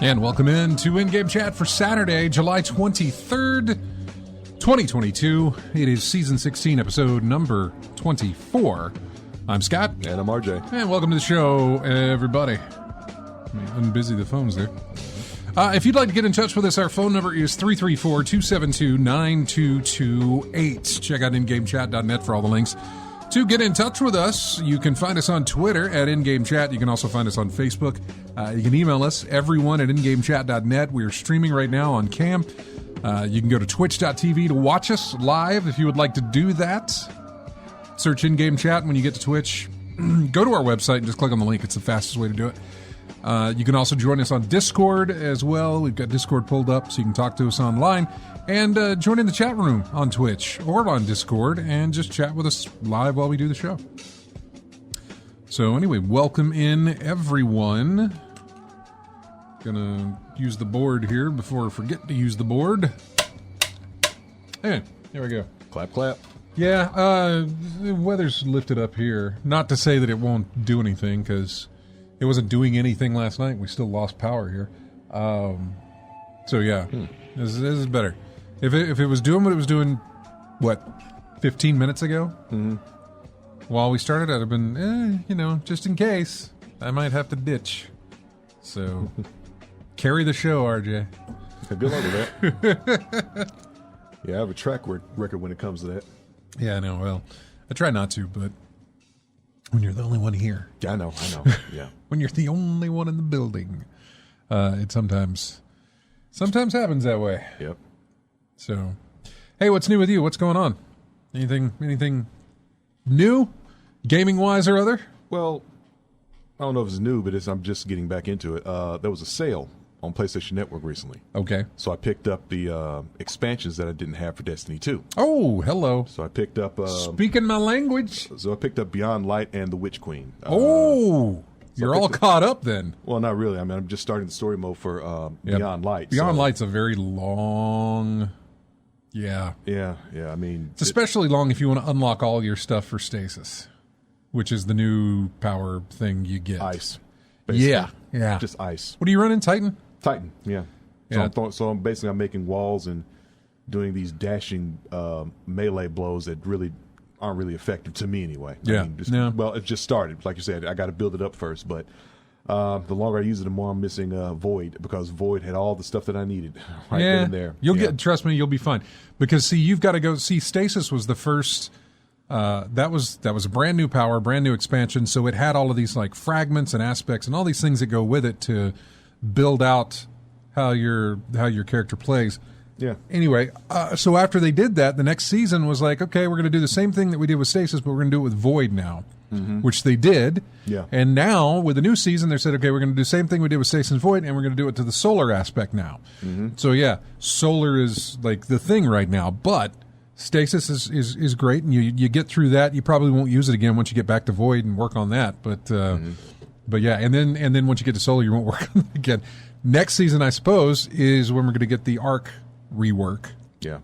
And welcome in to In-Game Chat for Saturday, July 23rd, 2022. It is Season 16, Episode number 24. I'm Scott. And I'm RJ. And welcome to the show, everybody. Let me unbusy the phones there. If you'd like to get in touch with us, our phone number is 334-272-9228. Check out ingamechat.net for all the links. To get in touch with us, you can find us on Twitter at InGameChat. You can also find us on Facebook. You can email us, everyone at ingamechat.net. We are streaming right now on Cam. You can go to twitch.tv to watch us live if you would like to do that. Search In-Game Chat when you get to Twitch. Go to our website and just click on the link. It's the fastest way to do it. You can also join us on Discord as well. We've got Discord pulled up so you can talk to us online. And join in the chat room on Twitch or on Discord and just chat with us live while we do the show. So anyway, welcome in everyone. Gonna use the board here before I forget to use the board. Hey, there we go. Clap, clap. Yeah, the weather's lifted up here. Not to say that it won't do anything, because it wasn't doing anything last night. We still lost power here. So yeah, this is better. If it was doing what it was doing, 15 minutes ago? Mm-hmm. While we started, I'd have been, just in case, I might have to ditch. So, carry the show, RJ. Good luck with that. Yeah, I have a track record when it comes to that. Yeah, I know. Well, I try not to, but when you're the only one here. Yeah, I know. Yeah. When you're the only one in the building, it sometimes happens that way. Yep. So, hey, what's new with you? What's going on? Anything new, gaming-wise or other? Well, I don't know if it's new, but I'm just getting back into it. There was a sale on PlayStation Network recently. Okay. So I picked up the expansions that I didn't have for Destiny 2. Oh, hello. So I picked up... Speaking my language. So I picked up Beyond Light and The Witch Queen. You're all caught up then. Well, not really. I mean, I'm just starting the story mode for Beyond Light. Beyond Light's a very long... Yeah. I mean... It's especially long if you want to unlock all your stuff for Stasis, which is the new power thing you get. Ice. Basically. Yeah. Just ice. What are you running, Titan? Titan, yeah. So I'm basically making walls and doing these dashing melee blows that really aren't really effective to me anyway. Well, it just started. Like you said, I got to build it up first, but the longer I use it, the more I'm missing Void, because Void had all the stuff that I needed right then and there. Trust me, you'll be fine. Because see, you've got to go see. Stasis was the first. That was a brand new power, brand new expansion. So it had all of these like fragments and aspects and all these things that go with it to build out how your character plays. Yeah. Anyway, so after they did that, the next season was like, okay, we're going to do the same thing that we did with Stasis, but we're going to do it with Void now, which they did. Yeah. And now with the new season, they said, okay, we're going to do the same thing we did with Stasis and Void, and we're going to do it to the solar aspect now. Mm-hmm. So yeah, solar is like the thing right now, but Stasis is great, and you get through that. You probably won't use it again once you get back to Void and work on that, but yeah, and then once you get to solar, you won't work on it again. Next season, I suppose, is when we're going to get the Arc rework. Yeah,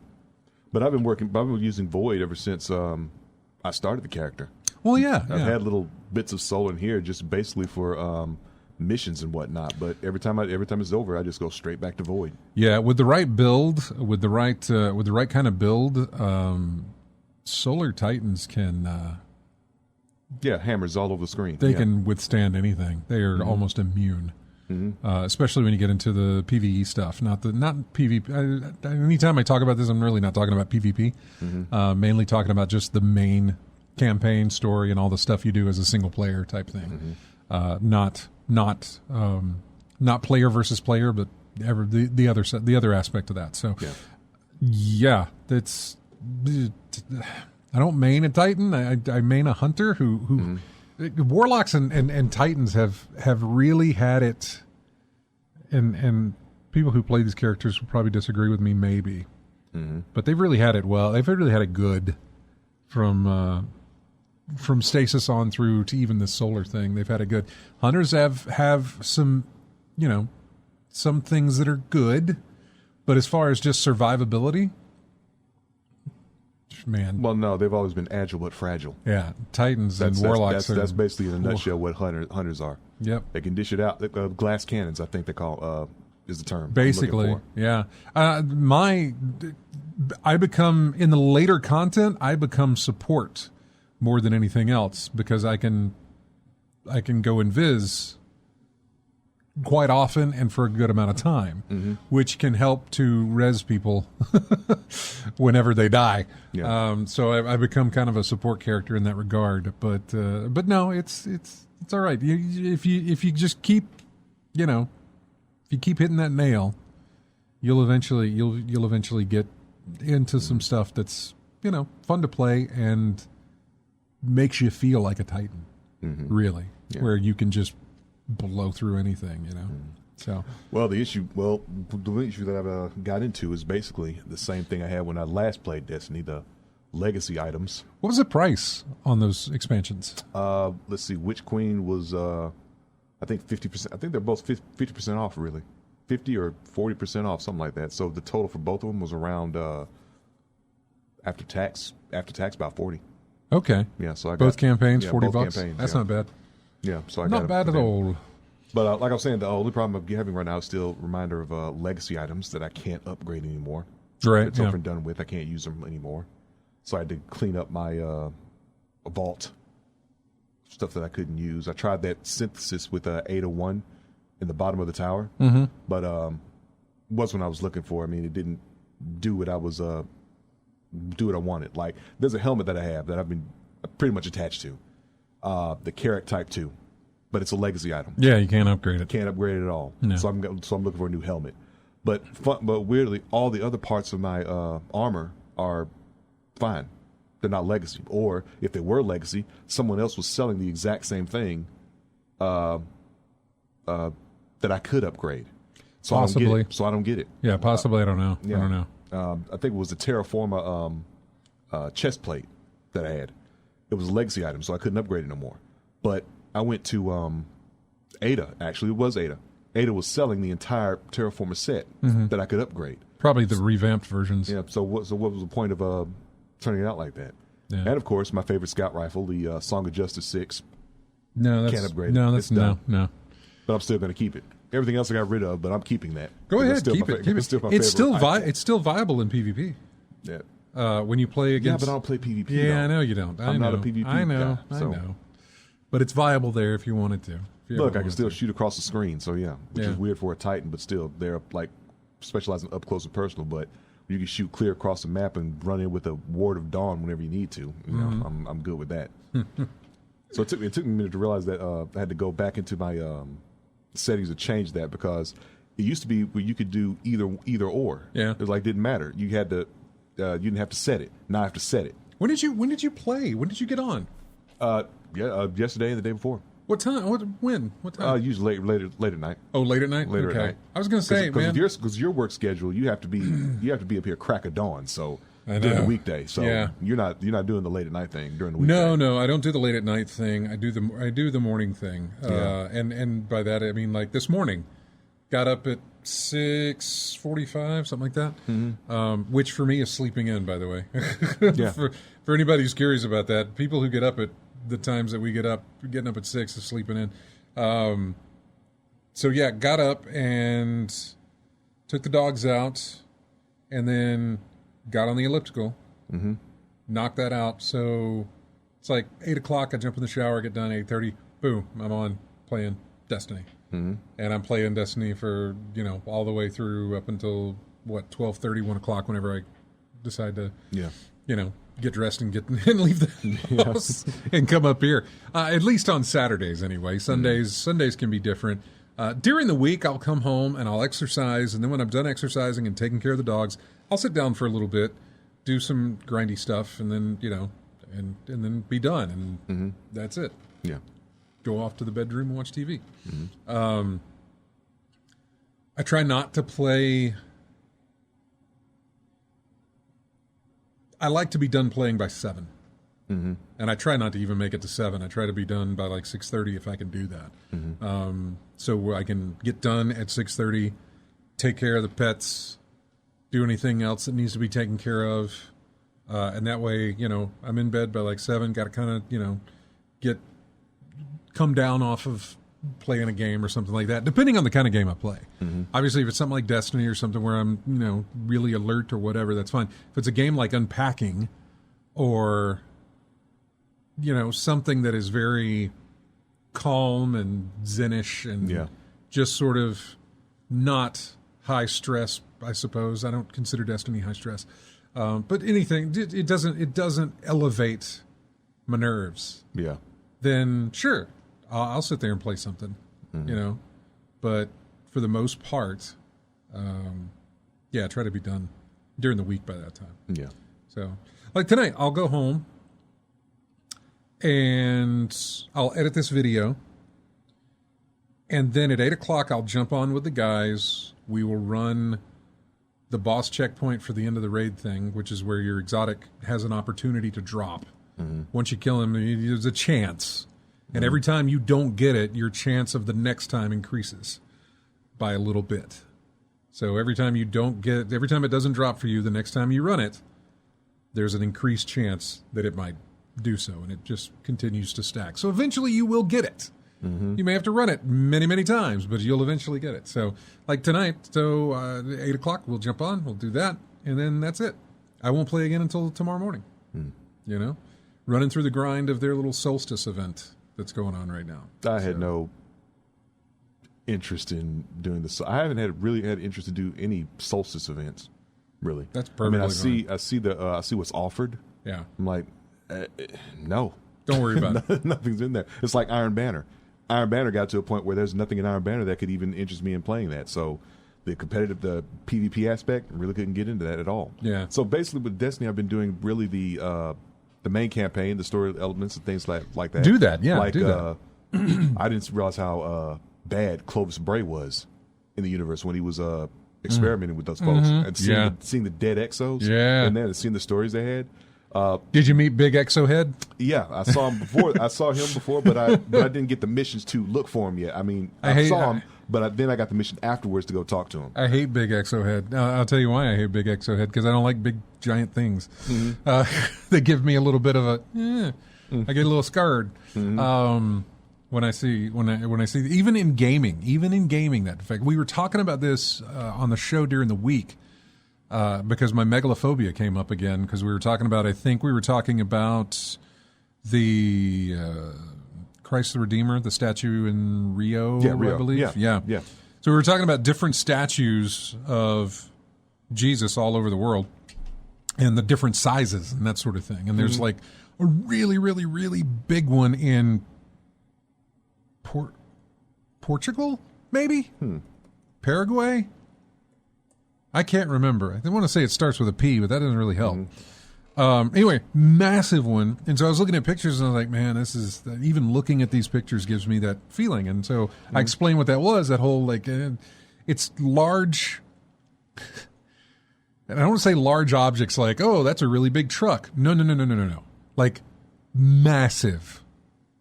but I've been using Void ever since I started the character. Well, yeah, I've had little bits of solar in here just basically for missions and whatnot. But every time it's over, I just go straight back to Void. Yeah, with the right build, with the right kind of build, Solar Titans can Yeah, hammers all over the screen. They can withstand anything. They are almost immune. Especially when you get into the PvE stuff, not PvP. Anytime I talk about this, I'm really not talking about PvP. Mainly talking about just the main campaign story and all the stuff you do as a single player type thing. Not player versus player, but the other aspect of that. So yeah, that's. I don't main a Titan. I main a hunter who Warlocks and Titans have really had it, and people who play these characters will probably disagree with me, maybe, but they've really had it well. They've really had it good from Stasis on through to even this solar thing. They've had it good. Hunters have some, some things that are good, but as far as just survivability, man. Well, no, they've always been agile but fragile. Yeah, Titans and Warlocks. That's basically in a nutshell what hunters are. Yep. They can dish it out. Glass cannons, I think they call is the term. Basically, yeah. I become in the later content. I become support more than anything else because I can go invis quite often and for a good amount of time, which can help to res people whenever they die. Yeah. So I become kind of a support character in that regard. But no, it's all right. If you just keep, if you keep hitting that nail, you'll eventually get into some stuff that's fun to play and makes you feel like a Titan, really, where you can just blow through anything, So the issue that I've got into is basically the same thing I had when I last played Destiny, the legacy items. What was the price on those expansions? Let's see, Witch Queen was I think 50%. I think they're both 50% off, really, 50 or 40% off, something like that. So the total for both of them was around after tax about 40. Okay. Yeah. So I got both campaigns, $40. Campaigns, That's not bad. Yeah, so I not bad at all. But like I was saying, the only problem I'm having right now is still a reminder of legacy items that I can't upgrade anymore. Right, it's over and done with. I can't use them anymore. So I had to clean up my vault, stuff that I couldn't use. I tried that synthesis with Ada 1 in the bottom of the tower, but wasn't what I was looking for. I mean, it didn't do what I was do what I wanted. Like, there's a helmet that I have that I've been pretty much attached to. The Carrot Type 2, but it's a legacy item. Yeah, you can't upgrade it. Can't upgrade it at all. No. So I'm looking for a new helmet. But weirdly, all the other parts of my armor are fine. They're not legacy. Or if they were legacy, someone else was selling the exact same thing that I could upgrade. So possibly. I don't get it. Yeah, possibly. I don't know. Yeah. I don't know. I think it was the Terraforma chest plate that I had. It was a legacy item, so I couldn't upgrade it no more. But I went to Ada. Actually, it was Ada. Ada was selling the entire Terraforma set that I could upgrade. Probably the revamped versions. Yeah. So what was the point of turning it out like that? Yeah. And of course, my favorite scout rifle, the Song of Justice 6. No, can't upgrade it. No, that's no. But I'm still going to keep it. Everything else I got rid of, but I'm keeping that. Go ahead, keep it. It's still viable in PvP. Yeah. When you play against... Yeah, but I don't play PvP. Yeah, I know you don't. I'm not a PvP I know. guy. I know. But it's viable there if you wanted to. Look, I can still shoot across the screen, so which is weird for a Titan, but still, they're like specializing up close and personal, but you can shoot clear across the map and run in with a Ward of Dawn whenever you need to. I'm good with that. So it took me a minute to realize that I had to go back into my settings to change that, because it used to be where you could do either or. Yeah. It was like, didn't matter. You had to you didn't have to set it. Now I have to set it. When did you play? When did you get on? Yesterday and the day before. What time? When? What time? Usually late at night. Oh, late at night. Later at night. I was going to say, man, because your work schedule, you have to be up here crack of dawn. So during the weekday. So you're not doing the late at night thing during the weekday. No, I don't do the late at night thing. I do the morning thing. And by that I mean, like, this morning, got up at 6:45, something like that. Which for me is sleeping in, by the way. For anybody who's curious about that, people who get up at the times that we get up, getting up at 6 is sleeping in. So yeah, got up and took the dogs out, and then got on the elliptical, knocked that out. So It's like 8 o'clock, I jump in the shower, get done, 8:30, boom, I'm on playing Destiny. Mm-hmm. And I'm playing Destiny for, all the way through up until, 12:30, 1 o'clock, whenever I decide to, get dressed and leave the house and come up here. At least on Saturdays, anyway. Sundays can be different. During the week, I'll come home and I'll exercise, and then when I'm done exercising and taking care of the dogs, I'll sit down for a little bit, do some grindy stuff, and then, and then be done, and that's it. Yeah. Go off to the bedroom and watch TV. Mm-hmm. I try not to play. I like to be done playing by 7. Mm-hmm. And I try not to even make it to 7. I try to be done by like 6:30 if I can do that. Mm-hmm. So I can get done at 6:30, take care of the pets, do anything else that needs to be taken care of. And that way, I'm in bed by like 7, got to kind of, come down off of playing a game or something like that, depending on the kind of game I play. Mm-hmm. Obviously, if it's something like Destiny or something where I'm, really alert or whatever, that's fine. If it's a game like Unpacking or, something that is very calm and zen-ish and just sort of not high stress, I suppose. I don't consider Destiny high stress. But anything, it doesn't elevate my nerves. Yeah. Then sure, I'll sit there and play something, But for the most part, I try to be done during the week by that time. Yeah. So, like tonight, I'll go home and I'll edit this video. And then at 8 o'clock, I'll jump on with the guys. We will run the boss checkpoint for the end of the raid thing, which is where your exotic has an opportunity to drop. Mm-hmm. Once you kill him, there's a chance. And every time you don't get it, your chance of the next time increases by a little bit. So every time it doesn't drop for you, the next time you run it, there's an increased chance that it might do so. And it just continues to stack. So eventually you will get it. Mm-hmm. You may have to run it many, many times, but you'll eventually get it. So like tonight, 8 o'clock, we'll jump on, we'll do that, and then that's it. I won't play again until tomorrow morning. Running through the grind of their little solstice event that's going on right now. I had no interest in doing this. I haven't really had interest to do any solstice events, really. That's perfectly I see what's offered. Yeah. I'm like, no. Don't worry about it. Nothing's in there. It's like Iron Banner. Iron Banner got to a point where there's nothing in Iron Banner that could even interest me in playing that. So the PvP aspect, really couldn't get into that at all. Yeah. So basically with Destiny, I've been doing really the main campaign, the story elements and things like that. Do that, yeah. Like, do that. I didn't realize how bad Clovis Bray was in the universe when he was experimenting with those folks. Mm-hmm. And seeing the dead Exos. Yeah. And then seeing the stories they had. Did you meet Big Exo Head? Yeah, I saw him before. But I didn't get the missions to look for him yet. I mean, I saw him, but then I got the mission afterwards to go talk to him. I hate Big Exo Head. I'll tell you why I hate Big Exo Head, because I don't like big giant things. Mm-hmm. They give me a little bit of a. I get a little scared when I see even in gaming that. In fact, we were talking about this on the show during the week. Because my megalophobia came up again, because we were talking about the Christ the Redeemer, the statue in Rio, I believe. Yeah. So we were talking about different statues of Jesus all over the world and the different sizes and that sort of thing. And there's like a really, really, really big one in Portugal, maybe? Paraguay? I can't remember. I want to say it starts with a P, but that doesn't really help. Anyway, massive one. And so I was looking at pictures and I was like, man, even looking at these pictures gives me that feeling. And so I explained what that was, that whole, it's large. And I don't want to say large objects like, oh, that's a really big truck. No. Like massive,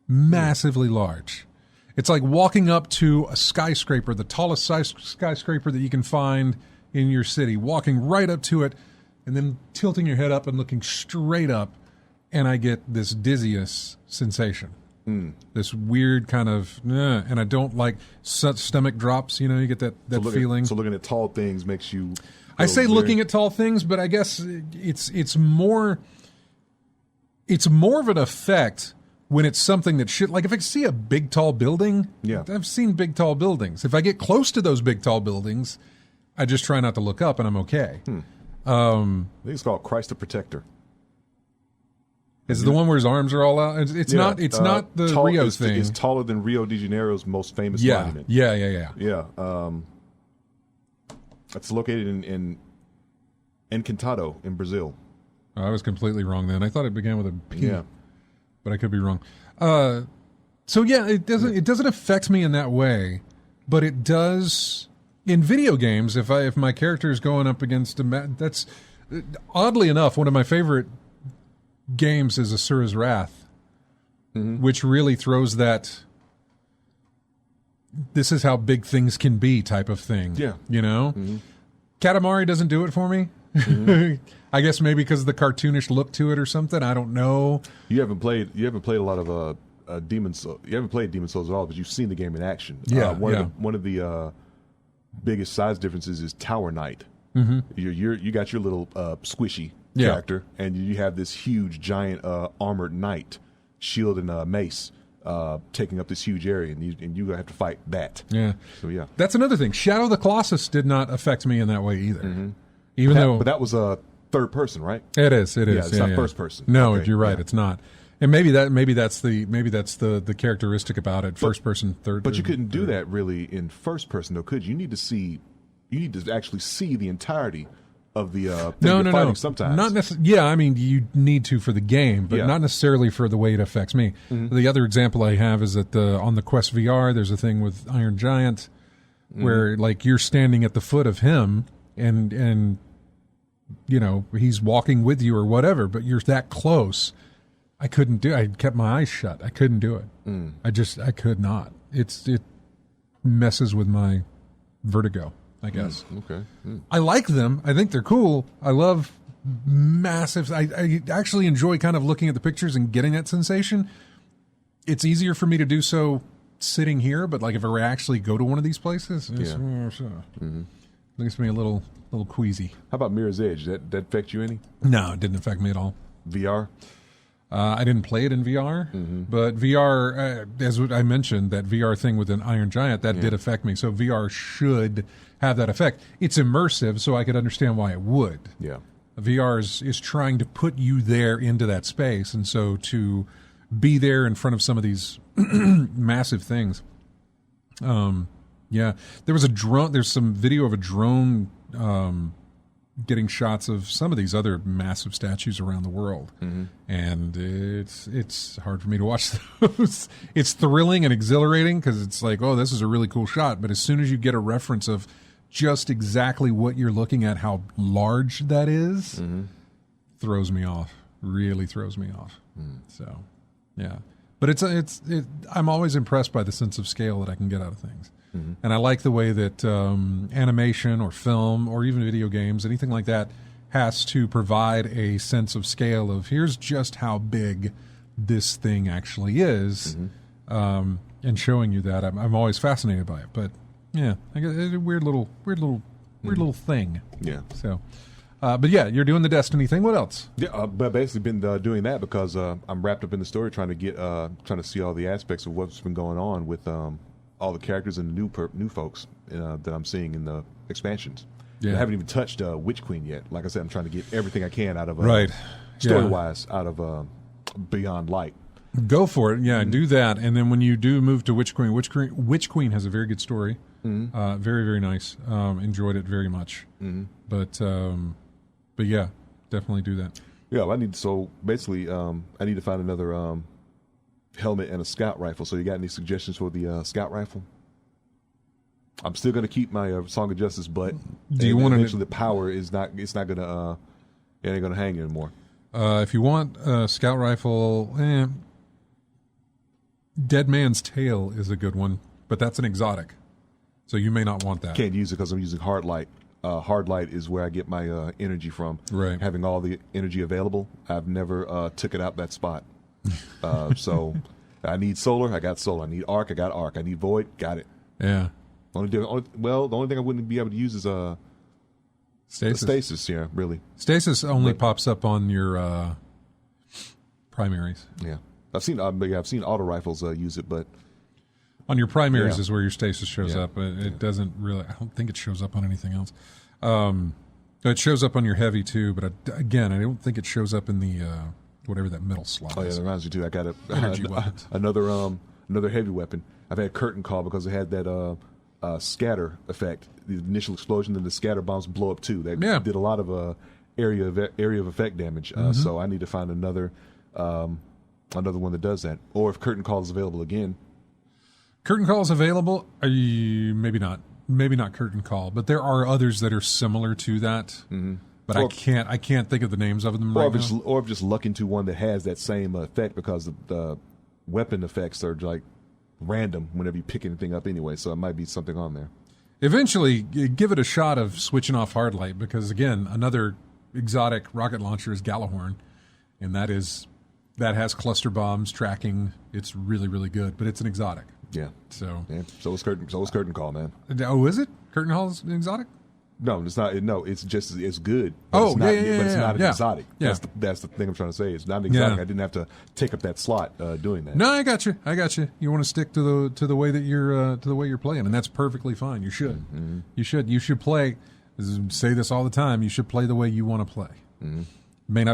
massively large. It's like walking up to a skyscraper, the tallest skyscraper that you can find in your city, walking right up to it and then tilting your head up and looking straight up, and I get this dizziness sensation. This weird kind of, and I don't like stomach drops, you get that feeling. So looking at tall things makes you... I say looking at tall things, but I guess it's more it's more of an effect when it's something that should, like if I see a big tall building, I've seen big tall buildings. If I get close to those big tall buildings, I just try not to look up and I'm okay. I think it's called Christ the Protector. Is it the one where his arms are all out? It's not the Rio thing. It's taller than Rio de Janeiro's most famous monument. Yeah. It's located in Encantado in Brazil. Oh, I was completely wrong then. I thought it began with a P. Yeah. But I could be wrong. So yeah, it doesn't affect me in that way, but it does in video games. If my character is going up against that's oddly enough one of my favorite games is Asura's Wrath, which really throws that this is how big things can be type of thing. Yeah, Katamari doesn't do it for me. I guess maybe because of the cartoonish look to it or something. I don't know. You haven't played a lot of Demon's Souls. You haven't played Demon's Souls at all, but you've seen the game in action. One of the biggest size differences is Tower Knight. You got your little squishy character, and you have this huge giant armored knight, shield and mace, taking up this huge area, and you have to fight that. Yeah. So that's another thing. Shadow of the Colossus did not affect me in that way either. But that was a third person, right? It is. Yeah, it's not first person. No, you're right. It's not. And maybe that's the characteristic about it. First person, third. But you couldn't do that really in first person, though, could you? You need to actually see the entirety of the thing you're fighting sometimes. Not necessarily. Yeah, I mean you need to for the game, but not necessarily for the way it affects me. The other example I have is that on the Quest VR, there's a thing with Iron Giant where like you're standing at the foot of him and he's walking with you or whatever, but you're that close. I couldn't do it. I kept my eyes shut. I couldn't do it. I could not. It messes with my vertigo, I guess. Okay. I like them. I think they're cool. I love massive. I actually enjoy kind of looking at the pictures and getting that sensation. It's easier for me to do so sitting here, but like if I actually go to one of these places, it makes me a little queasy. How about Mirror's Edge? That affect you any? No, it didn't affect me at all. VR? I didn't play it in VR, but VR, as I mentioned, that VR thing with an Iron Giant, that did affect me. So VR should have that effect. It's immersive, so I could understand why it would. Yeah. VR is trying to put you there into that space, and so to be there in front of some of these massive things. There was a drone. There's some video of a drone getting shots of some of these other massive statues around the world, and it's hard for me to watch those. It's thrilling and exhilarating because it's like, oh, this is a really cool shot. But as soon as you get a reference of just exactly what you're looking at, how large that is, throws me off. Really throws me off. So, yeah. But I'm always impressed by the sense of scale that I can get out of things. And I like the way that animation or film or even video games, anything like that, has to provide a sense of scale of here's just how big this thing actually is, and showing you that. I'm always fascinated by it. But yeah, I guess it's a weird little thing. Yeah. So, but yeah, you're doing the Destiny thing. What else? Yeah, but basically been doing that because I'm wrapped up in the story, trying to see all the aspects of what's been going on with all the characters and the new folks that I'm seeing in the expansions. Yeah. I haven't even touched Witch Queen yet. Like I said, I'm trying to get everything I can out of story-wise out of Beyond Light. Go for it. Yeah, do that. And then when you do move to Witch Queen has a very good story. Very, very nice. Enjoyed it very much. But yeah, definitely do that. Yeah, I need to find another helmet and a scout rifle. So you got any suggestions for the scout rifle? I'm still going to keep my Song of Justice, but do you want eventually the power is not? It's not going to. It ain't going to hang anymore. If you want a scout rifle, Dead Man's Tail is a good one, but that's an exotic, so you may not want that. Can't use it because I'm using hard light. Hard light is where I get my energy from. Right. Having all the energy available, I've never took it out that spot. So I need solar. I got solar. I need arc. I got arc. I need void. Got it. Yeah. The only thing I wouldn't be able to use is stasis. Stasis. Yeah, really. Stasis only pops up on your primaries. Yeah, I've seen auto rifles use it, but on your primaries is where your stasis shows up. It doesn't really. I don't think it shows up on anything else. It shows up on your heavy too, but I don't think it shows up in the whatever that middle slot. Oh yeah, that reminds me too. I got another heavy weapon. I've had curtain call because it had that scatter effect. The initial explosion, then the scatter bombs blow up too. That did a lot of area of effect damage. So I need to find another one that does that. Or if curtain call is available again. Curtain call is available. Maybe not curtain call, but there are others that are similar to that. Mm-hmm. But I can't think of the names of them right now. Or just luck into one that has that same effect because the weapon effects are like random whenever you pick anything up anyway. So it might be something on there. Eventually, give it a shot of switching off Hardlight because again, another exotic rocket launcher is Gallahorn, and that has cluster bombs tracking. It's really, really good, but it's an exotic. Yeah. So is curtain call, man. Oh, is it? Curtain call is an exotic? No, it's not. No, it's just it's good. But it's not, but it's not an exotic. Yeah. That's the thing I'm trying to say. It's not an exotic. I didn't have to take up that slot doing that. No, I got you. You want to stick to the way that you're playing, and that's perfectly fine. You should. Mm-hmm. You should play. I say this all the time. You should play the way you want to play. Mm-hmm. May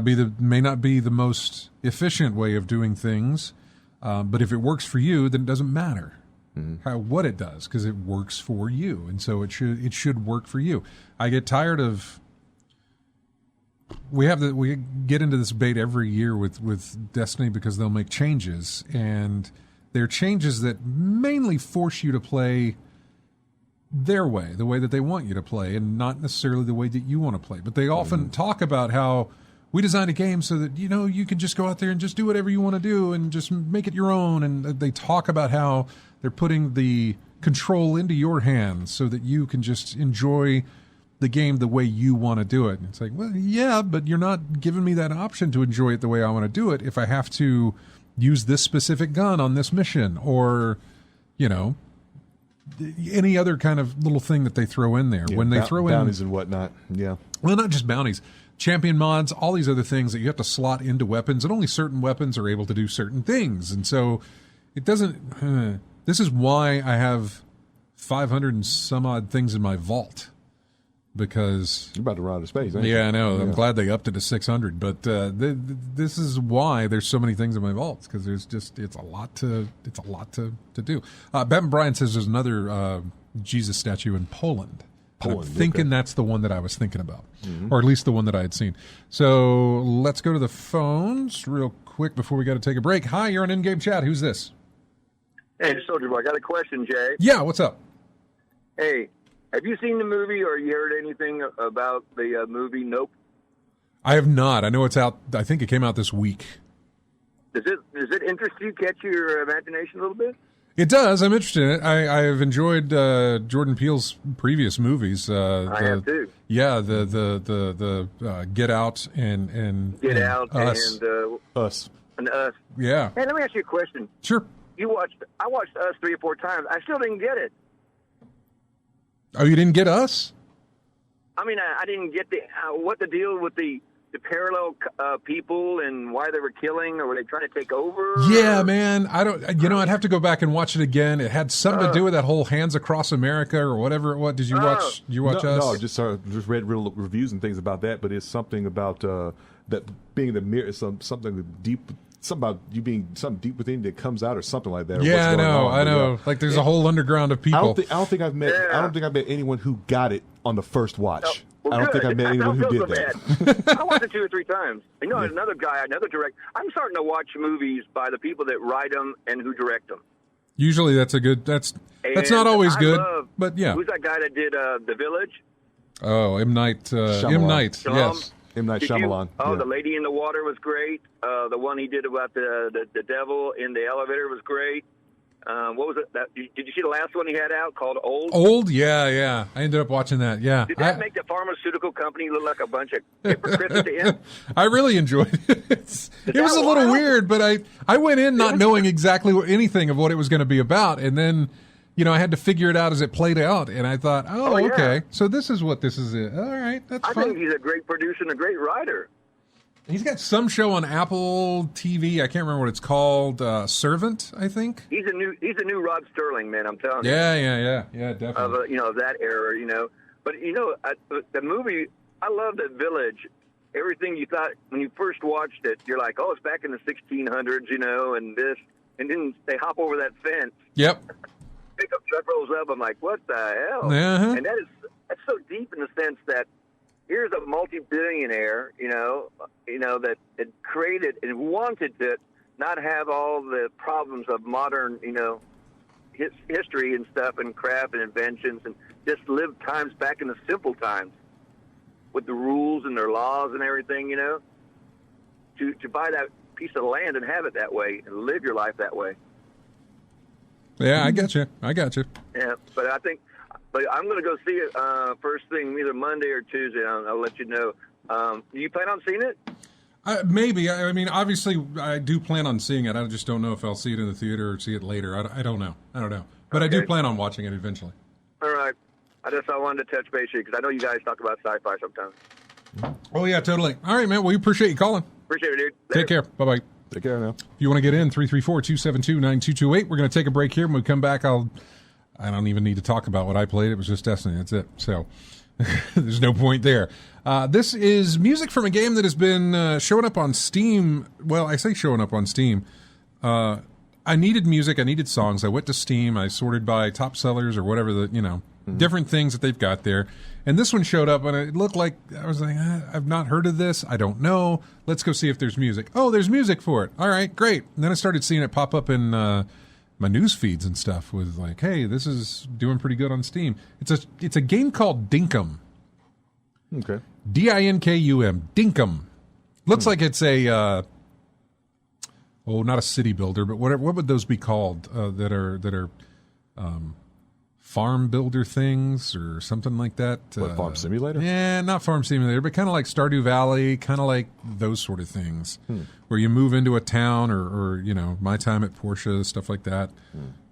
not be the most efficient way of doing things. But if it works for you, then it doesn't matter what it does because it works for you, and so it should work for you. I get tired of we get into this debate every year with Destiny because they'll make changes, and they're changes that mainly force you to play their way, the way that they want you to play, and not necessarily the way that you want to play. But they often talk about how we designed a game so that, you can just go out there and just do whatever you want to do and just make it your own. And they talk about how they're putting the control into your hands so that you can just enjoy the game the way you want to do it. And it's like, well, yeah, but you're not giving me that option to enjoy it the way I want to do it if I have to use this specific gun on this mission or, any other kind of little thing that they throw in there. When they throw bounties and whatnot. Yeah. Well, not just bounties. Champion mods, all these other things that you have to slot into weapons, and only certain weapons are able to do certain things. And so it doesn't... this is why I have 500 and some odd things in my vault. Because... You're about to run out of space, ain't you? Yeah, I know. Yeah. I'm glad they upped it to 600. But this is why there's so many things in my vaults, because it's a lot to do. Batman Bryan says there's another Jesus statue in Poland. I'm thinking that's the one that I was thinking about, or at least the one that I had seen. So let's go to the phones real quick before we got to take a break. Hi, you're on In-Game Chat. Who's this? Hey, Soldier Boy, I got a question, Jay. Yeah, what's up? Hey, have you seen the movie or you heard anything about the movie Nope? I have not. I know it's out. I think it came out this week. Does it interest you, catch your imagination a little bit? It does. I'm interested in it. I have enjoyed Jordan Peele's previous movies. I have too. Yeah, the Get Out and Get Out Us. and Us. And Us. Yeah. Hey, let me ask you a question. Sure. I watched Us 3 or 4 times. I still didn't get it. Oh, you didn't get Us? I mean, I didn't get what the deal with the parallel people and why they were killing, or were they trying to take over? Yeah, man. I don't. I'd have to go back and watch it again. It had something to do with that whole Hands Across America or whatever it was. Did you watch? Did you watch Us? No, just read real reviews and things about that. But it's something about that being the mirror. Something deep. Something about you being something deep within that comes out or something like that. Yeah, I know. Yeah. Like there's a whole underground of people. I don't think I've met anyone who got it on the first watch. Well, I don't think I met anyone who did that. I watched it 2 or 3 times. Another director. I'm starting to watch movies by the people that write them and who direct them. Usually that's not always good, but yeah. Who's that guy that did The Village? Oh, M. Night. M. Night, yes. M. Night Shyamalan. The Lady in the Water was great. The one he did about the devil in the elevator was great. What was it? Did you see the last one he had out called Old? Old? Yeah. I ended up watching that, yeah. Did that make the pharmaceutical company look like a bunch of hypocrites at the end? I really enjoyed it. It was a little weird, but I went in not knowing exactly anything of what it was going to be about, and then, I had to figure it out as it played out, and I thought, okay, so this is what this is. All right, that's fine. I think he's a great producer and a great writer. He's got some show on Apple TV. I can't remember what it's called. Servant, I think. He's a new Rod Sterling, man. I'm telling you. Yeah, definitely. Of that era, But the movie, I love the Village. Everything you thought when you first watched it, you're like, oh, it's back in the 1600s, and this, and then they hop over that fence. Yep. Pickup truck rolls up. I'm like, what the hell? Uh-huh. And that's so deep in the sense that here's a multi-billionaire, that had created and wanted to not have all the problems of modern, history and stuff and craft and inventions, and just live times back in the simple times with the rules and their laws and everything, to buy that piece of land and have it that way and live your life that way. Yeah, I got you. Yeah, but I'm going to go see it first thing, either Monday or Tuesday. I'll let you know. Do you plan on seeing it? Maybe. I mean, obviously, I do plan on seeing it. I just don't know if I'll see it in the theater or see it later. I don't know. But okay. I do plan on watching it eventually. All right. I wanted to touch base here because I know you guys talk about sci-fi sometimes. Oh, yeah, totally. All right, man. Well, we appreciate you calling. Appreciate it, dude. Take care. Bye-bye. Take care now. If you want to get in, 334-272-9228. We're going to take a break here. When we come back, I don't even need to talk about what I played. It was just Destiny. That's it. So there's no point there. This is music from a game that has been showing up on Steam. Well, I say showing up on Steam. I needed music. I needed songs. I went to Steam. I sorted by top sellers or whatever different things that they've got there. And this one showed up, and it looked like, I was like, I've not heard of this. I don't know. Let's go see if there's music. Oh, there's music for it. All right, great. And then I started seeing it pop up in my news feeds and stuff with like, hey, this is doing pretty good on Steam. It's a game called Dinkum. Okay. Dinkum. Dinkum. Looks like it's a not a city builder, but what would those be called that are farm builder things or something like that? What, Farm Simulator? Yeah, not Farm Simulator, but kind of like Stardew Valley, kind of like those sort of things, where you move into a town or My Time at Porsche, stuff like that.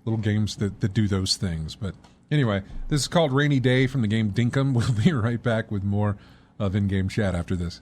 Little games that do those things. But anyway, this is called Rainy Day from the game Dinkum. We'll be right back with more of In-Game Chat after this.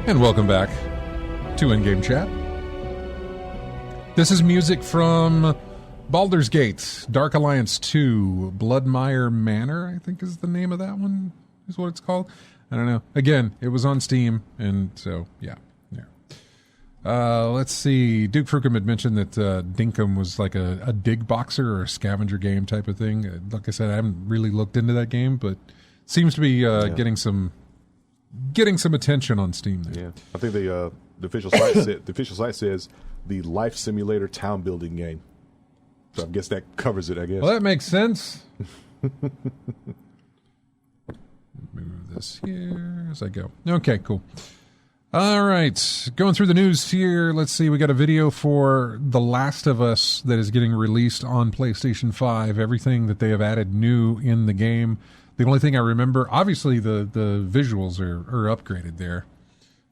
And welcome back to In-Game Chat. This is music from Baldur's Gate, Dark Alliance 2, Bloodmire Manor, I think is the name of that one, is what it's called. I don't know. Again, it was on Steam, and so, yeah. Let's see. Duke Fruckham had mentioned that Dinkum was like a dig boxer or a scavenger game type of thing. Like I said, I haven't really looked into that game, but seems to be getting some attention on Steam there. Yeah, I think the official site says the life simulator town building game. So I guess that covers it. I guess. Well, that makes sense. Move this here as I go. Okay, cool. All right, going through the news here. Let's see. We got a video for The Last of Us that is getting released on PlayStation 5. Everything that they have added new in the game. The only thing I remember, obviously, the visuals are upgraded there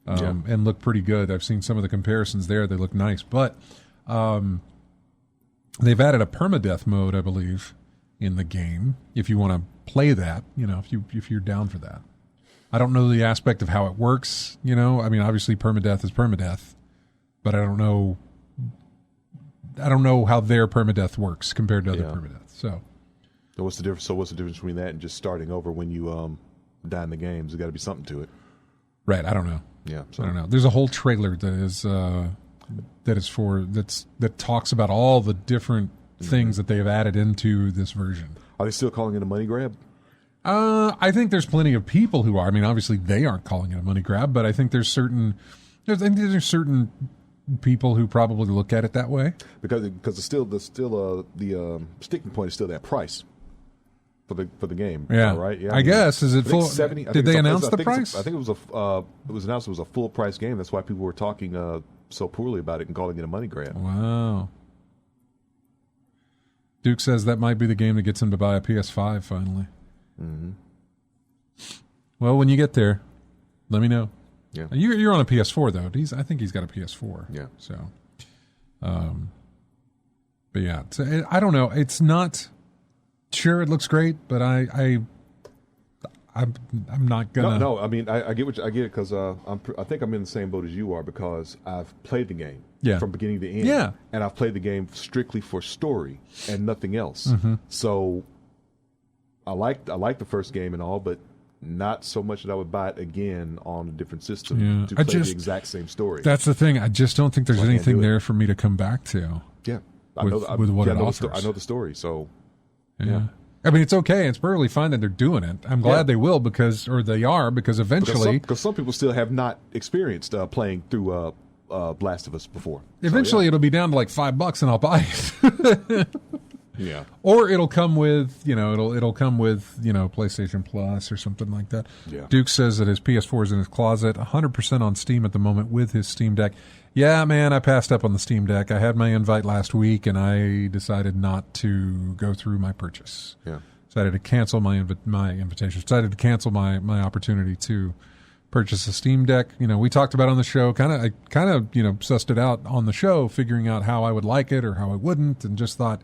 and look pretty good. I've seen some of the comparisons there. They look nice. But they've added a permadeath mode, I believe, in the game. If you want to play that, if you're down for that. I don't know the aspect of how it works, I mean, obviously permadeath is permadeath, but I don't know how their permadeath works compared to other permadeath. So what's the difference? So what's the difference between that and just starting over when you die in the games? There's got to be something to it. Right, I don't know. Yeah, so. I don't know. There's a whole trailer that talks about all the different things that they've added into this version. Are they still calling it a money grab? I think there's plenty of people who are. I mean, obviously they aren't calling it a money grab, but I think there's certain people who probably look at it that way. Because the sticking point is still that price for the game. Yeah, right. Yeah, I guess is it full? 70, did they announce the price? I think it was announced it was a full price game. That's why people were talking so poorly about it and calling it a money grab. Wow. Duke says that might be the game that gets him to buy a PS5 finally. Mm-hmm. Well, when you get there, let me know. Yeah, you're on a PS4 though. I think he's got a PS4. Yeah. So, but yeah, I don't know. It's not. Sure, it looks great, but I'm not gonna. No. I mean, I get it because I think I'm in the same boat as you are because I've played the game from beginning to end. Yeah, and I've played the game strictly for story and nothing else. Mm-hmm. So I like the first game and all, but not so much that I would buy it again on a different system to play the exact same story. That's the thing. I just don't think there's anything there for me to come back to. Yeah, with what it offers. I know the story, so. Yeah. I mean, it's okay. It's perfectly fine that they're doing it. I'm glad they will because eventually... Because some people still have not experienced playing through Last of Us before. Eventually it'll be down to like $5 and I'll buy it. Yeah. Or it'll come with, it'll come with, PlayStation Plus or something like that. Yeah. Duke says that his PS4 is in his closet, 100% on Steam at the moment with his Steam Deck. Yeah, man, I passed up on the Steam Deck. I had my invite last week, and I decided not to go through my purchase. Yeah. Decided to cancel my invitation. Decided to cancel my opportunity to purchase a Steam Deck. We talked about it on the show. I sussed it out on the show, figuring out how I would like it or how I wouldn't, and just thought,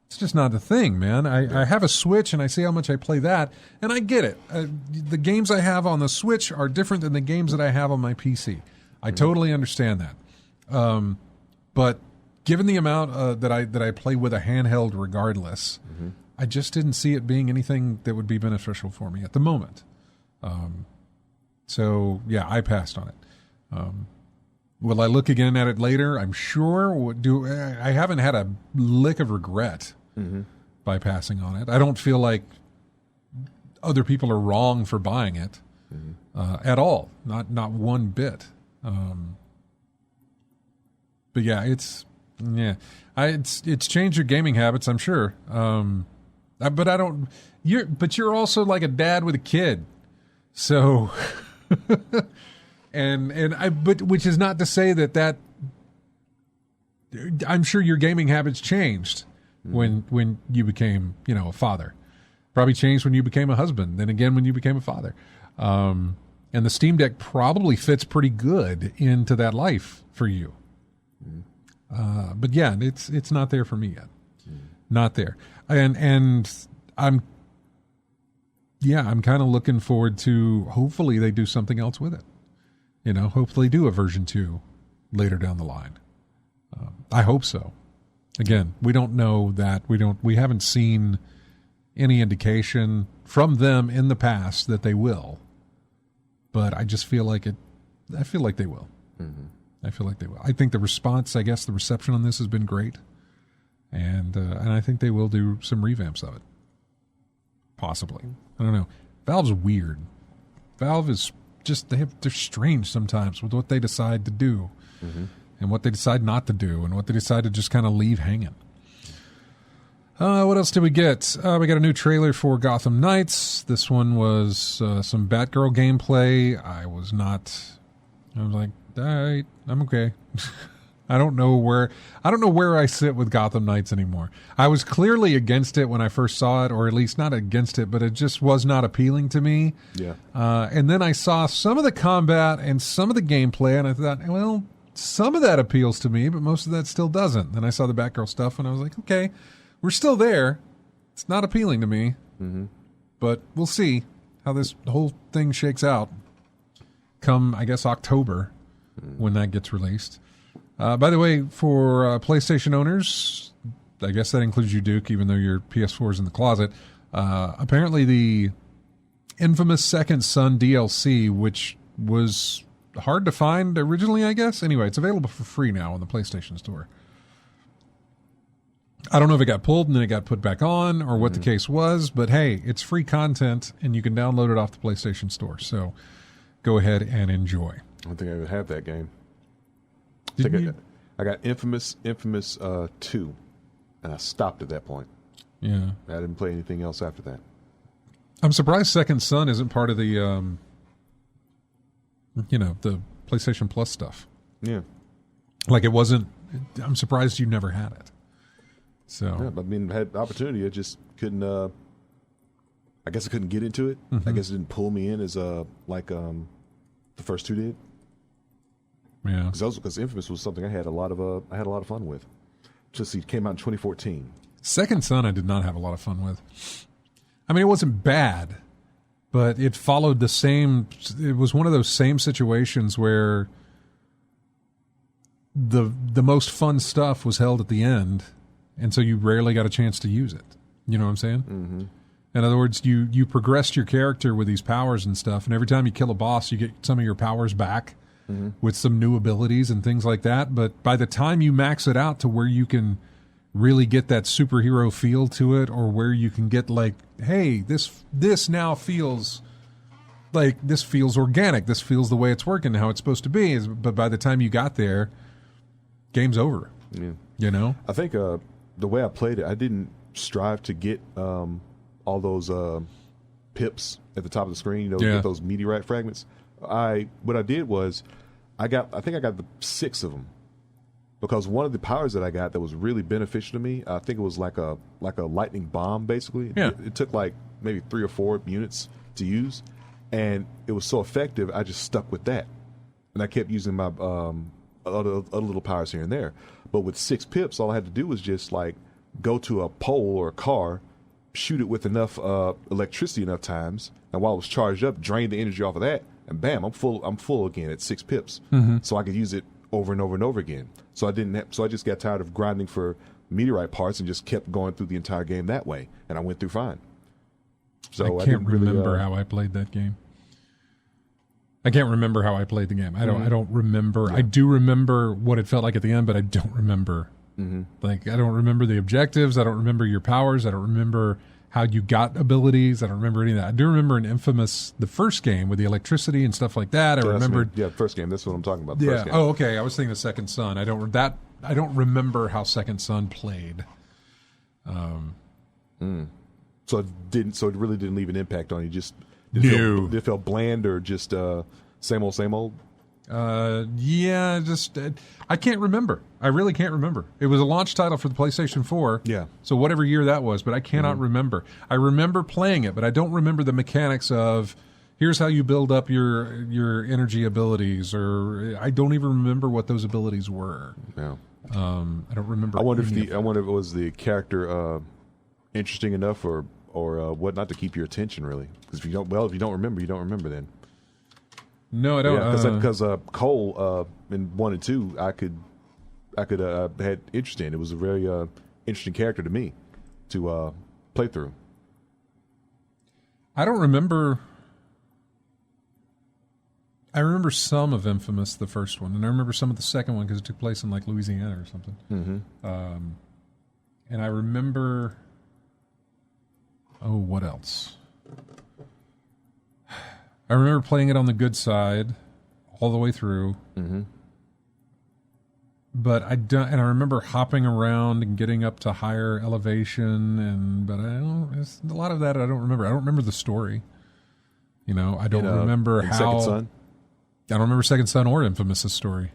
it's just not the thing, man. I have a Switch, and I see how much I play that, and I get it. The games I have on the Switch are different than the games that I have on my PC. I totally understand that. But given the amount that I play with a handheld regardless, I just didn't see it being anything that would be beneficial for me at the moment. So, yeah, I passed on it. Will I look again at it later? I'm sure. I haven't had a lick of regret by passing on it. I don't feel like other people are wrong for buying it at all. Not one bit. But yeah, it's changed your gaming habits, I'm sure. But I don't. You're also like a dad with a kid, so. But which is not to say that I'm sure your gaming habits changed when you became, a father. Probably changed when you became a husband, then again when you became a father. And the Steam Deck probably fits pretty good into that life for you. But yeah, it's not there for me yet. Not there. And I'm kind of looking forward to hopefully they do something else with it. Hopefully do a version 2 later down the line. I hope so. Again, we don't know that. We haven't seen any indication from them in the past that they will. But I just feel like I feel like they will. I feel like they will. I think the reception on this has been great. And I think they will do some revamps of it. Possibly. I don't know. Valve's weird. Valve is just, they're strange sometimes with what they decide to do and what they decide not to do and what they decide to just kind of leave hanging. What else did we get? We got a new trailer for Gotham Knights. This one was some Batgirl gameplay. I was like, all right, I'm okay. I don't know where I sit with Gotham Knights anymore. I was clearly against it when I first saw it, or at least not against it, but it just was not appealing to me. Yeah. And then I saw some of the combat and some of the gameplay, and I thought, well, some of that appeals to me, but most of that still doesn't. Then I saw the Batgirl stuff, and I was like, okay, we're still there. It's not appealing to me, but we'll see how this whole thing shakes out come, I guess, October when that gets released. By the way, for PlayStation owners, I guess that includes you, Duke, even though your PS4 is in the closet. Apparently the infamous Second Son DLC, which was hard to find originally, I guess. Anyway, it's available for free now on the PlayStation Store. I don't know if it got pulled and then it got put back on or what the case was, but hey, it's free content and you can download it off the PlayStation Store. So go ahead and enjoy. I don't think I even have that game. I got Infamous 2, and I stopped at that point. Yeah. I didn't play anything else after that. I'm surprised Second Son isn't part of the, the PlayStation Plus stuff. Yeah. Like it wasn't, I'm surprised you never had it. So. Yeah, I mean, I had the opportunity. I just couldn't, I guess I couldn't get into it. I guess it didn't pull me in as, the first two did. Yeah, because Infamous was something I had a lot of fun with. Just it came out in 2014. Second Son, I did not have a lot of fun with. I mean, it wasn't bad, but it followed the same. It was one of those same situations where the most fun stuff was held at the end, and so you rarely got a chance to use it. You know what I'm saying? Mm-hmm. In other words, you progressed your character with these powers and stuff, and every time you kill a boss, you get some of your powers back. With some new abilities and things like that. But by the time you max it out to where you can really get that superhero feel to it, or where you can get like, hey, this now feels like this feels organic. This feels the way it's working, how it's supposed to be. But by the time you got there, game's over. Yeah. You know? I think the way I played it, I didn't strive to get all those pips at the top of the screen, get those meteorite fragments. What I did was I think I got the 6 of them, because one of the powers that I got that was really beneficial to me, I think it was like a lightning bomb, basically. Yeah. It took like maybe 3 or 4 units to use, and it was so effective I just stuck with that, and I kept using my other little powers here and there. But with 6 pips, all I had to do was just like go to a pole or a car, shoot it with enough electricity enough times, and while it was charged up, drain the energy off of that. And bam, I'm full again at 6 pips. So I could use it over and over and over again. So I just got tired of grinding for meteorite parts and just kept going through the entire game that way, and I went through fine. So I can't remember how I played that game. I can't remember how I played the game. I don't remember. Yeah. I do remember what it felt like at the end, but I don't remember. Like I don't remember the objectives. I don't remember your powers. I don't remember how you got abilities. I don't remember any of that. I do remember in Infamous, the first game with the electricity and stuff like that. I remembered. Yeah, first game. That's what I'm talking about. Yeah. First game. Oh, okay. I was thinking the Second Son. I don't remember how Second Son played. So it really didn't leave an impact on you. Just no. Did it feel bland or just same old? Yeah, just I can't remember. I really can't remember. It was a launch title for the PlayStation 4. Yeah. So whatever year that was, but I cannot remember. I remember playing it, but I don't remember the mechanics of here's how you build up your energy abilities, or I don't even remember what those abilities were. No. I don't remember. I wonder if it was the character interesting enough or whatnot to keep your attention, really. Because if you don't remember, you don't remember then. No, I don't. Because Cole in 1 and 2, I could had interest in. It was a very interesting character to me to play through. I don't remember. remember some of Infamous, the first one, and I remember some of the second one because it took place in like Louisiana or something. Mm-hmm. And I remember, what else? I remember playing it on the good side all the way through. Mm-hmm. But I remember hopping around and getting up to higher elevation, but a lot of that I don't remember. I don't remember the story. I don't remember how. Second Son? I don't remember Second Son or Infamous' story.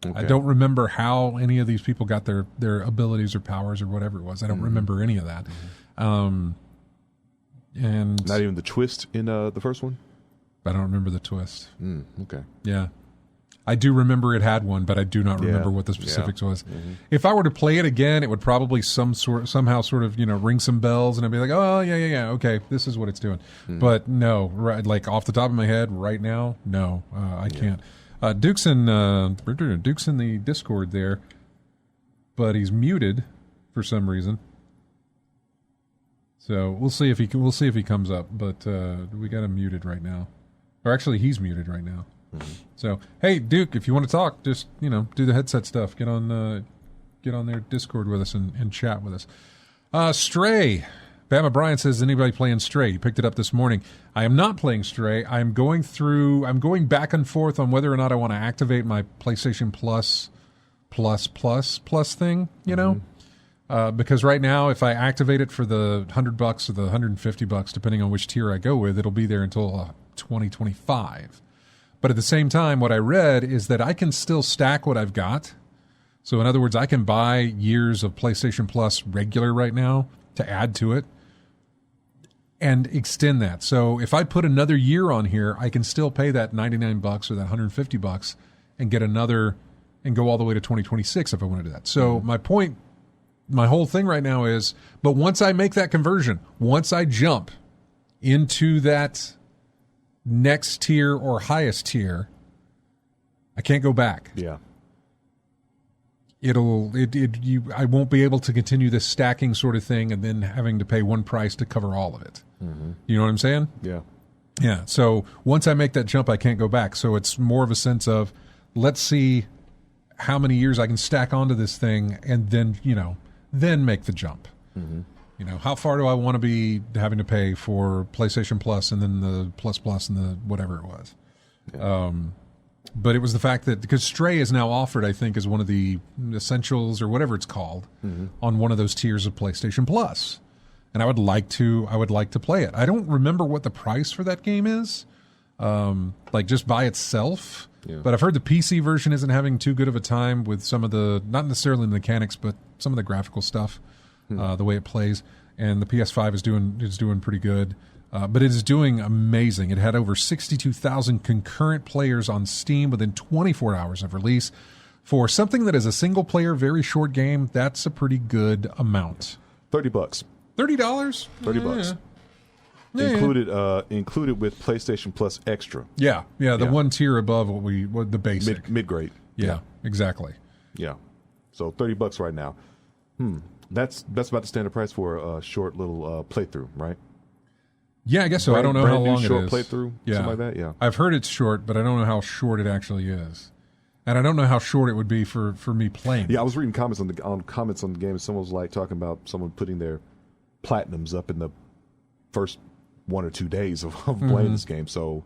Okay. I don't remember how any of these people got their abilities or powers or whatever it was. I don't remember any of that. Mm-hmm. And not even the twist in the first one? I don't remember the twist. Okay. Yeah. I do remember it had one, but I do not remember what the specifics was. Mm-hmm. If I were to play it again, it would probably somehow sort of ring some bells, and I'd be like, oh yeah, okay, this is what it's doing. Mm-hmm. But no, right, like off the top of my head right now, no, I can't. Duke's in the Discord there, but he's muted for some reason. So we'll see if he comes up. But we got him muted right now, or actually, he's muted right now. Mm-hmm. So, hey, Duke, if you want to talk, just, do the headset stuff. Get on their Discord with us and chat with us. Stray. Bama Bryant says, anybody playing Stray? He picked it up this morning. I am not playing Stray. I'm going back and forth on whether or not I want to activate my PlayStation Plus thing, because right now, if I activate it for the $100 or the $150, depending on which tier I go with, it'll be there until 2025. But at the same time, what I read is that I can still stack what I've got. So in other words, I can buy years of PlayStation Plus regular right now to add to it and extend that. So if I put another year on here, I can still pay that $99 or that $150 and get another and go all the way to 2026 if I want to do that. So my whole thing right now is, but once I make that conversion, once I jump into that next tier or highest tier, I can't go back. Yeah. I won't be able to continue this stacking sort of thing and then having to pay one price to cover all of it. Mm-hmm. You know what I'm saying? Yeah. Yeah. So once I make that jump, I can't go back. So it's more of a sense of, let's see how many years I can stack onto this thing and then, then make the jump. Mm-hmm. How far do I want to be having to pay for PlayStation Plus and then the Plus and the whatever it was? Yeah. But it was the fact that, because Stray is now offered, I think, as one of the essentials or whatever it's called on one of those tiers of PlayStation Plus. And I would like to play it. I don't remember what the price for that game is, like just by itself. Yeah. But I've heard the PC version isn't having too good of a time with some of the, not necessarily the mechanics, but some of the graphical stuff. The way it plays, and the PS5 is doing pretty good, but it is doing amazing. It had over 62,000 concurrent players on Steam within 24 hours of release. For something that is a single player, very short game, that's a pretty good amount. $30. $30? $30. Yeah. Included with PlayStation Plus Extra. Yeah, the one tier above what the basic mid grade. Yeah, exactly. Yeah, so $30 right now. That's about the standard price for a short little playthrough, right? Yeah, I guess so. I don't know how long it is. Short playthrough, something like that. Yeah, I've heard it's short, but I don't know how short it actually is, and I don't know how short it would be for me playing. Yeah, I was reading comments on the game. Someone was like talking about someone putting their platinums up in the first 1 or 2 days of playing this game. So,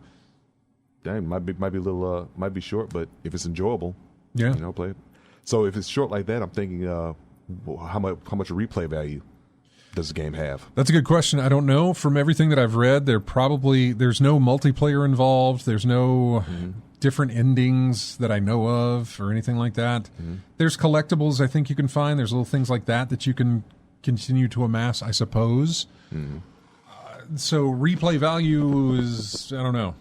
dang, might be a little might be short, but if it's enjoyable, play it. So if it's short like that, I'm thinking, how much replay value does the game have? That's a good question. I don't know. From everything that I've read, there's no multiplayer involved. There's no different endings that I know of or anything like that. There's collectibles I think you can find. There's little things like that you can continue to amass, I suppose. So replay value is, I don't know.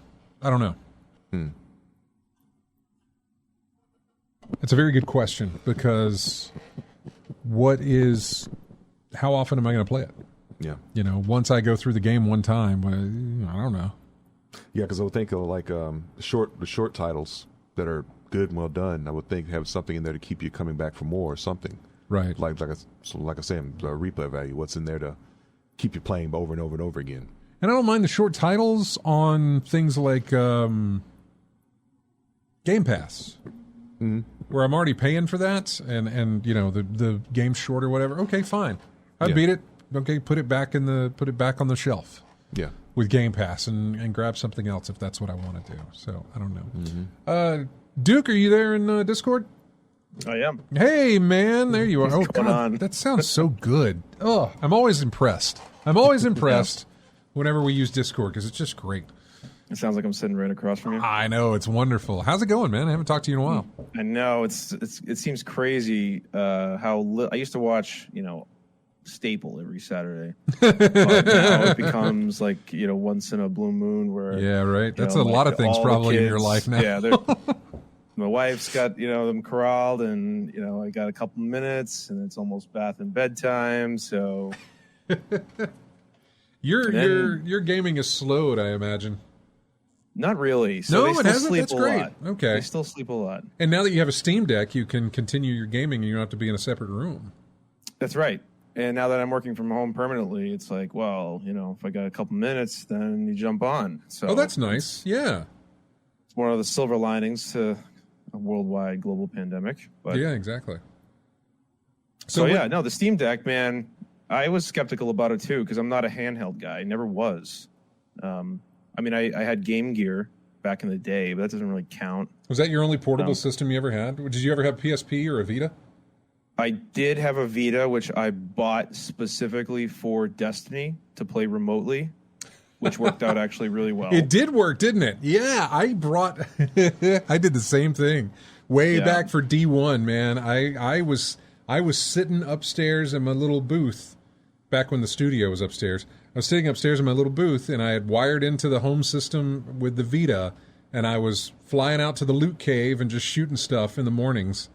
It's a very good question, because how often am I going to play it? Yeah. Once I go through the game one time, I don't know. Yeah, because I would think of like the short titles that are good and well done. I would think have something in there to keep you coming back for more or something. Right. Like I said, the replay value. What's in there to keep you playing over and over and over again? And I don't mind the short titles on things like Game Pass, where I'm already paying for that, and the game's short or whatever. Okay, fine. I beat it. Okay, put it back on the shelf. Yeah. With Game Pass and grab something else if that's what I want to do. So I don't know. Duke, are you there in Discord? I am. Hey, man, there you are. What's going on? That sounds so good. Oh, I'm always impressed. Whenever we use Discord because it's just great. It sounds like I'm sitting right across from you. I know, it's wonderful. How's it going, man? I haven't talked to you in a while. I know it seems crazy how I used to watch Staple every Saturday, but now it becomes like once in a blue moon where right. That's a lot of things probably in your life now. Yeah, my wife's got them corralled, and I got a couple minutes, and it's almost bath and bedtime. So your gaming is slowed, I imagine. Not really. So no, it hasn't. That's great. Lot. Okay, they still sleep a lot. And now that you have a Steam Deck, you can continue your gaming, and you don't have to be in a separate room. That's right. And now that I'm working from home permanently, it's like, well, if I got a couple minutes, then you jump on. So that's nice. Yeah. It's one of the silver linings to a worldwide global pandemic. But yeah, exactly. The Steam Deck, man, I was skeptical about it too because I'm not a handheld guy. I never was. I had Game Gear back in the day, but that doesn't really count. Was that your only portable system you ever had? Did you ever have PSP or a Vita? I did have a Vita, which I bought specifically for Destiny to play remotely, which worked out actually really well. It did work, didn't it? Yeah, I did the same thing way back for D1, man. I was sitting upstairs in my little booth back when the studio was upstairs. I was sitting upstairs in my little booth, and I had wired into the home system with the Vita, and I was flying out to the loot cave and just shooting stuff in the mornings.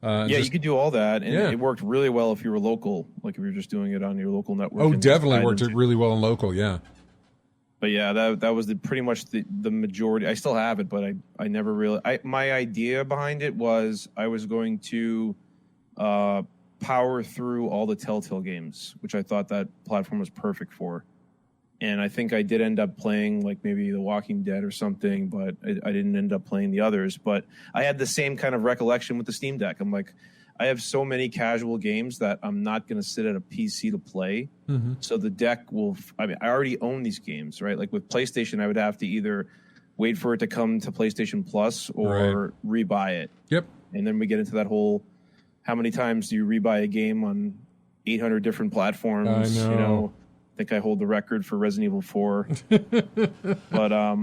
You could do all that, and it worked really well if you were local, like if you were just doing it on your local network. Oh, definitely worked it really well in local, yeah. But yeah, that was pretty much the majority. I still have it, but I never really. My idea behind it was I was going to power through all the Telltale games, which I thought that platform was perfect for. And I think I did end up playing like maybe The Walking Dead or something, but I didn't end up playing the others. But I had the same kind of recollection with the Steam Deck. I'm like, I have so many casual games that I'm not going to sit at a PC to play. Mm-hmm. So the deck I already own these games, right? Like with PlayStation, I would have to either wait for it to come to PlayStation Plus or rebuy it. Yep. And then we get into that whole, how many times do you rebuy a game on 800 different platforms? I know. I think I hold the record for Resident Evil 4. But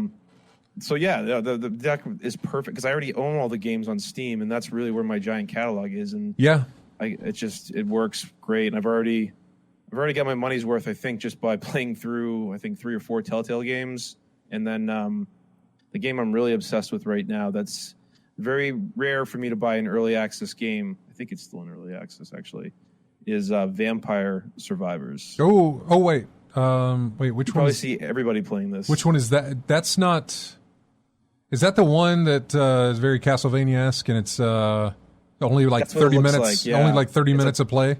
so yeah, the deck is perfect because I already own all the games on Steam, and that's really where my giant catalog is. And it works great. And I've already got my money's worth, I think, just by playing through 3 or 4 Telltale games, and then the game I'm really obsessed with right now. That's very rare for me to buy an early access game. I think it's still in early access actually. Is Vampire Survivors. Oh, wait. Which one? Probably see everybody playing this. Which one is that? That's not. Is that the one that is very Castlevania-esque and it's only like 30 minutes? Like, yeah. Only like 30 minutes of play.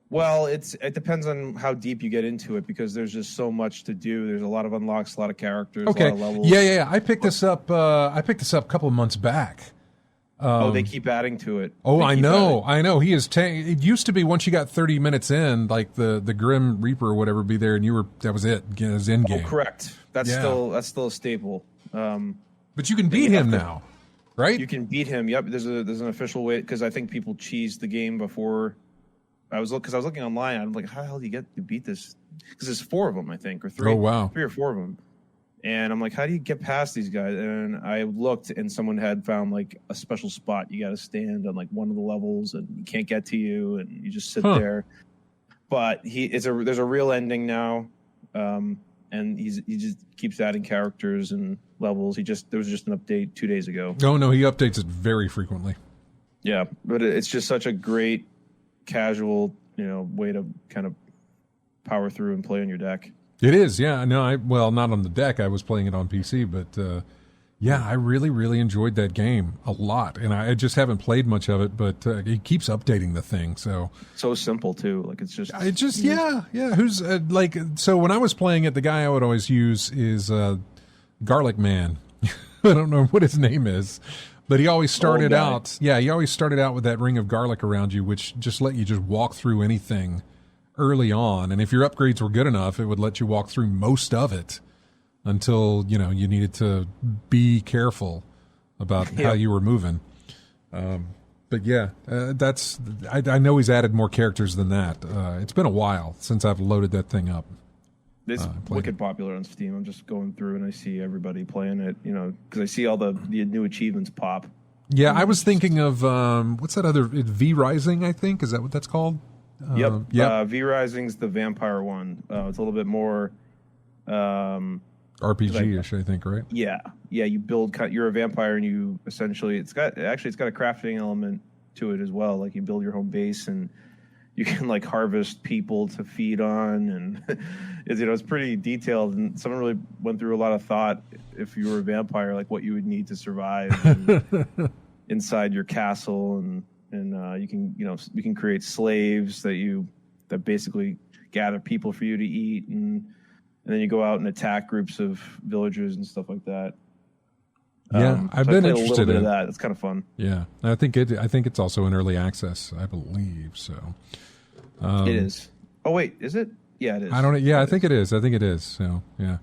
Well, it depends on how deep you get into it because there's just so much to do. There's a lot of unlocks, a lot of characters, okay. a lot of levels. Yeah. I picked this up. A couple of months back. They keep adding to it. Oh, I know. He is. It used to be once you got 30 minutes in, like the Grim Reaper or whatever be there, and that was it. It was in game. Oh, correct. That's still a staple. But you can beat him now, right? You can beat him. Yep. There's an official way because I think people cheesed the game before. I was looking online. I'm like, how the hell do you beat this? Because there's 4 of them, I think, or 3. Oh wow, 3 or 4 of them. And I'm like, how do you get past these guys? And I looked, and someone had found like a special spot. You got to stand on like one of the levels, and he can't get to you, and you just sit there. But there's a real ending now, and he just keeps adding characters and levels. There was just an update 2 days ago. Oh no, he updates it very frequently. Yeah, but it's just such a great casual, way to kind of power through and play on your deck. It is, yeah. No, not on the deck. I was playing it on PC, but I really, really enjoyed that game a lot. And I just haven't played much of it, but it keeps updating the thing. So simple too. Like it's just, yeah. Who's so when I was playing it, the guy I would always use is Garlic Man. I don't know what his name is, But he always started out, he always started out with that ring of garlic around you, which just let you just walk through anything early on. And if your upgrades were good enough, it would let you walk through most of it until, you needed to be careful about how you were moving. But yeah, I know he's added more characters than that. It's been a while since I've loaded that thing up. It's wicked popular on Steam. I'm just going through and I see everybody playing it, because I see all the new achievements pop. Yeah, I was thinking of, what's that other, V Rising, I think? Is that what that's called? Yep. V Rising's the vampire one. It's a little bit more... RPG-ish, I think, right? Yeah. You build, you're a vampire and you essentially, it's got a crafting element to it as well. Like you build your home base and you can like harvest people to feed on, and it's pretty detailed. And someone really went through a lot of thought if you were a vampire, like what you would need to survive inside your castle, and you can create slaves that basically gather people for you to eat, and then you go out and attack groups of villagers and stuff like that. Yeah, I've been interested a little bit in of that. It's kind of fun. Yeah, I think it's also in early access, I believe. So it is. Oh wait, is it? Yeah, it is. I don't. Yeah, I think it is. So yeah.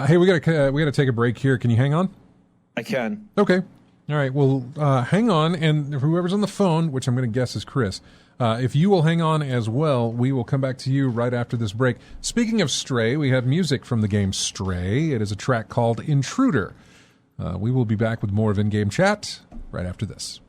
Hey, we gotta take a break here. Can you hang on? I can. Okay. All right. Well, hang on, and whoever's on the phone, which I'm going to guess is Chris, if you will hang on as well, we will come back to you right after this break. Speaking of Stray, we have music from the game Stray. It is a track called Intruder. We will be back with more of In-Game Chat right after this.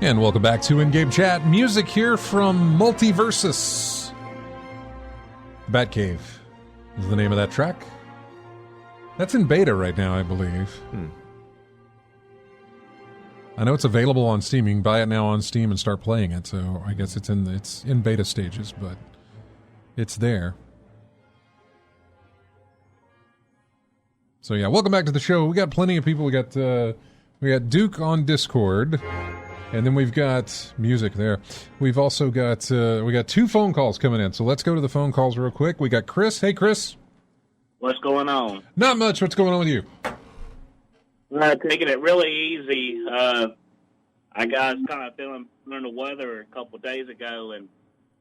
And welcome back to In-Game Chat. Music here from Multiversus. Batcave is the name of that track. That's in beta right now, I believe. I know it's available on Steam. You can buy it now on Steam and start playing it. So I guess it's in beta stages, but it's there. So yeah, welcome back to the show. We got plenty of people. We got Duke on Discord. And then we've got music there. We've also got we got 2 phone calls coming in. So let's go to the phone calls real quick. We got Chris. Hey, Chris. What's going on? Not much. What's going on with you? Taking it really easy. I got kind of feeling under the weather a couple of days ago, and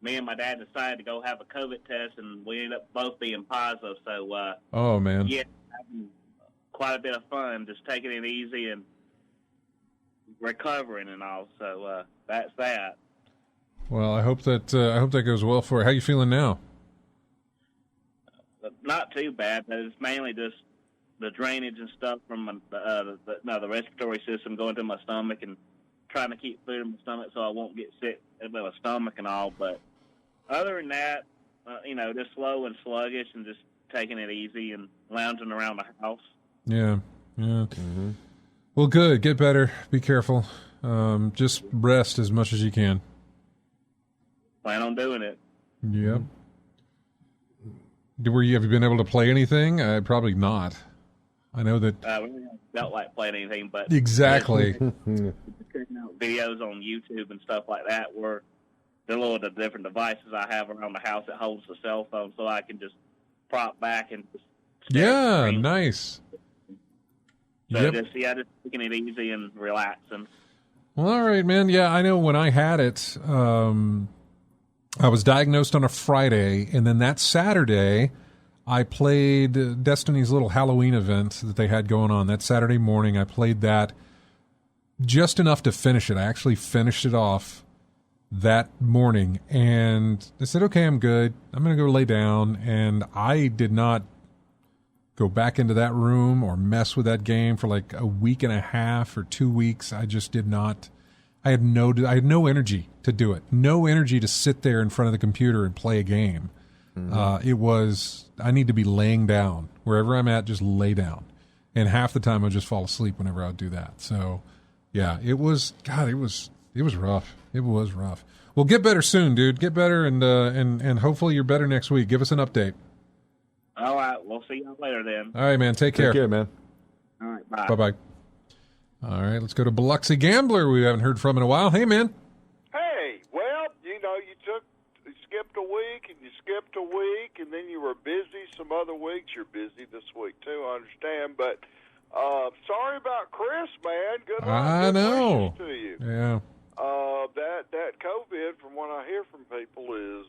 me and my dad decided to go have a COVID test, and we ended up both being positive. So, oh man, yeah, having quite a bit of fun, just taking it easy and recovering and all. So that's that. Well, I hope that goes well for you. How you feeling now? Not too bad, but it's mainly just the drainage and stuff from the respiratory system going to my stomach and trying to keep food in my stomach so I won't get sick with my stomach and all. But other than that, just slow and sluggish and just taking it easy and lounging around the house. Yeah. Mm-hmm. Well, good. Get better. Be careful. Just rest as much as you can. Plan on doing it. Yep. Have you been able to play anything? Probably not. I know that. We haven't felt like playing anything, but exactly. Checking out videos on YouTube and stuff like that, where the different devices I have around the house that holds the cell phone, so I can just prop back and just nice. So just taking it easy and relaxing. Well, all right, man. Yeah, I know when I had it, I was diagnosed on a Friday, and then that Saturday, I played Destiny's little Halloween event that they had going on that Saturday morning. I played that just enough to finish it. I actually finished it off that morning, and I said, okay, I'm good. I'm going to go lay down, and I did not go back into that room or mess with that game for like a week and a half or 2 weeks. I just did not. I had no energy to do it. No energy to sit there in front of the computer and play a game. I need to be laying down. Wherever I'm at, just lay down. And half the time I just fall asleep whenever I would do that. So, yeah, it was rough. It was rough. Well, get better soon, dude. Get better, and hopefully you're better next week. Give us an update. All right. We'll see y'all later then. All right, man. Take care. Take care, man. All right. Bye. Bye-bye. All right, let's go to Biloxi Gambler. We haven't heard from in a while. Hey, man. Hey, well, you skipped a week, and you skipped a week, and then you were busy some other weeks. You're busy this week, too, I understand. But sorry about Chris, man. Good luck. I know. To you. Yeah. That COVID, from what I hear from people, is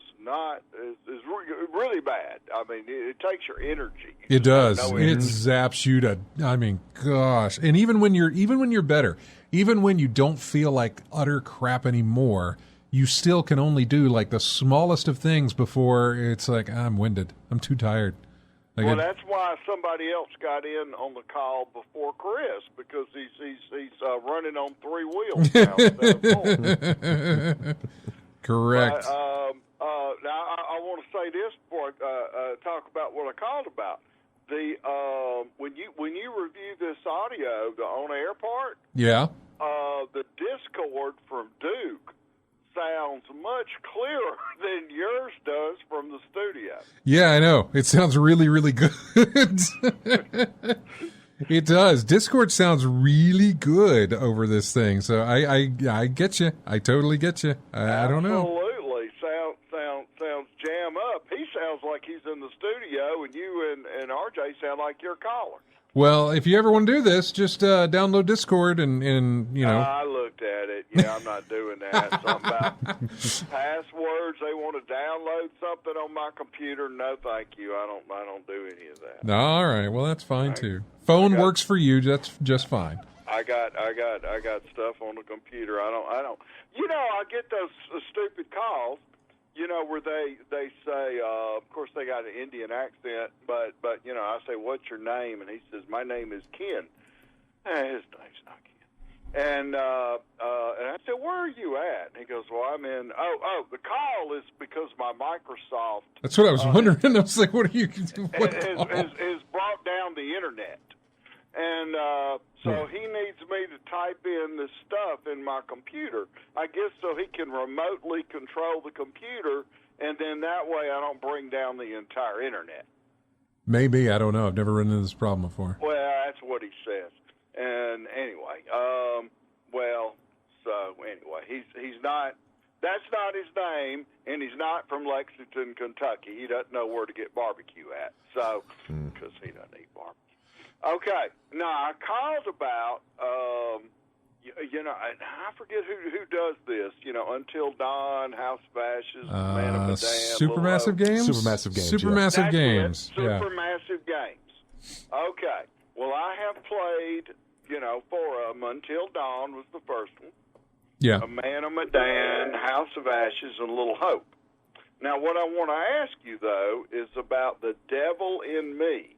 really bad. I mean, it takes your energy. It does. It zaps you to. I mean, gosh. And even when you're better, even when you don't feel like utter crap anymore, you still can only do like the smallest of things before it's like, I'm winded. I'm too tired. Well, that's why somebody else got in on the call before Chris, because he's running on 3 wheels now instead of 4. Correct. Now I want to say this before I talk about what I called about. When you review this audio, the on-air part, yeah, the Discord from Duke sounds much clearer than yours does from the studio. Yeah, I know. It sounds really, really good. It does. Discord sounds really good over this thing. So I get you. I totally get you. I don't know. Absolutely. Sounds jam up. He sounds like he's in the studio, and you and RJ sound like your caller. Well, if you ever want to do this, just download Discord and you know. I looked at it. Yeah, I'm not doing that. Something about passwords. They want to download something on my computer. No, thank you. I don't do any of that. All right. Well, that's fine too. Phone works for you. That's just fine. I got stuff on the computer. I don't. You know, I get those stupid calls. You know, where they say, of course they got an Indian accent, but you know, I say, what's your name? And he says, my name is Ken. His name's not Ken. And I said, where are you at? And he goes, well, I'm in. The call is because my Microsoft. That's what I was wondering. I was like, what are you? What has brought down the internet. And so he needs me to type in this stuff in my computer, I guess, so he can remotely control the computer, and then that way I don't bring down the entire internet. Maybe. I don't know. I've never run into this problem before. Well, that's what he says. And anyway, he's not. That's not his name, and he's not from Lexington, Kentucky. He doesn't know where to get barbecue at, so because he doesn't eat barbecue. Okay. Now, I called about, you know, and I forget who does this, you know, Until Dawn, House of Ashes, Man of Medan. Supermassive Games? Supermassive Games. Supermassive Games. Supermassive Games. Okay. Well, I have played, you know, 4 of them. Until Dawn was the first one. Yeah. A Man of Medan, House of Ashes, and Little Hope. Now, what I want to ask you, though, is about The Devil in Me.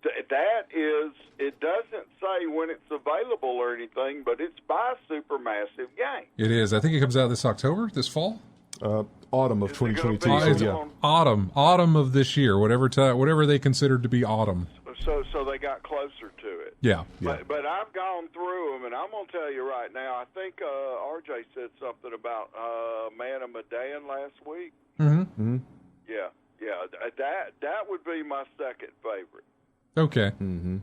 That is, it doesn't say when it's available or anything, but it's by Supermassive Games. It is. I think it comes out this October, this fall? Autumn of 2022. Autumn of this year, whatever they considered to be autumn. So they got closer to it. Yeah. But I've gone through them, and I'm going to tell you right now, I think RJ said something about Man of Medan last week. Mm-hmm. Yeah. That would be my second favorite. Okay. Mm-hmm.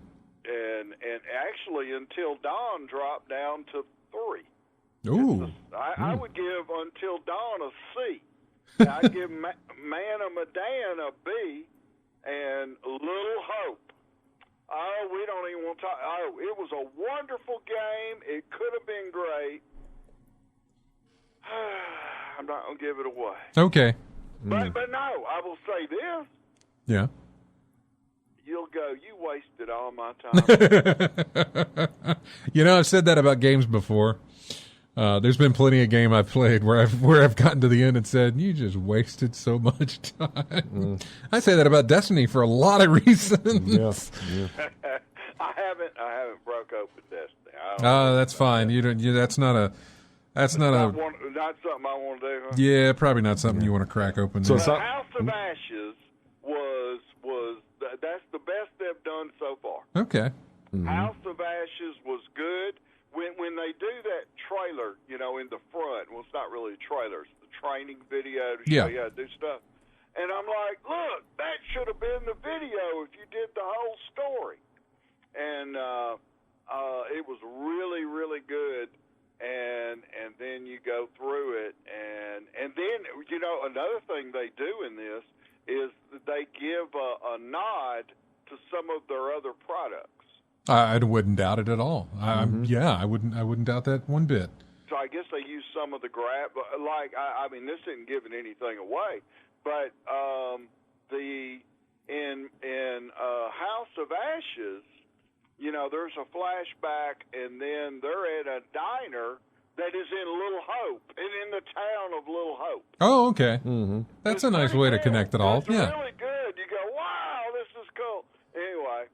And actually, Until Dawn dropped down to 3. Ooh. I would give Until Dawn a C. I'd give Man of Medan a B, and Little Hope. Oh, we don't even want to talk. Oh, it was a wonderful game. It could have been great. I'm not going to give it away. Okay. But no, I will say this. Yeah. you'll go, you wasted all my time. I've said that about games before. There's been plenty of game I've played where I've gotten to the end and said, you just wasted so much time. I say that about Destiny for a lot of reasons. Yeah. I haven't broke open Destiny. That's fine. That's not something I want to do. Huh? Yeah, probably not something you want to crack open. So House of Ashes was that's the best they've done so far. Okay. Mm-hmm. House of Ashes was good. When they do that trailer, in the front, well, it's not really a trailer, it's the training video to show you how to do stuff. And I'm like, look, that should have been the video if you did the whole story. And it was really, really good. And then you go through it, and then another thing they do in this is they give a nod to some of their other products. I wouldn't doubt it at all. I wouldn't doubt that one bit. So I guess they use some of the grab, I mean, this isn't giving anything away, but in House of Ashes, there's a flashback, and then they're at a diner that is in Little Hope, and in the town of Little Hope. Oh, okay. Mm-hmm. That's a nice way to connect it all. It's really good. You go, wow, this is cool. Anyway,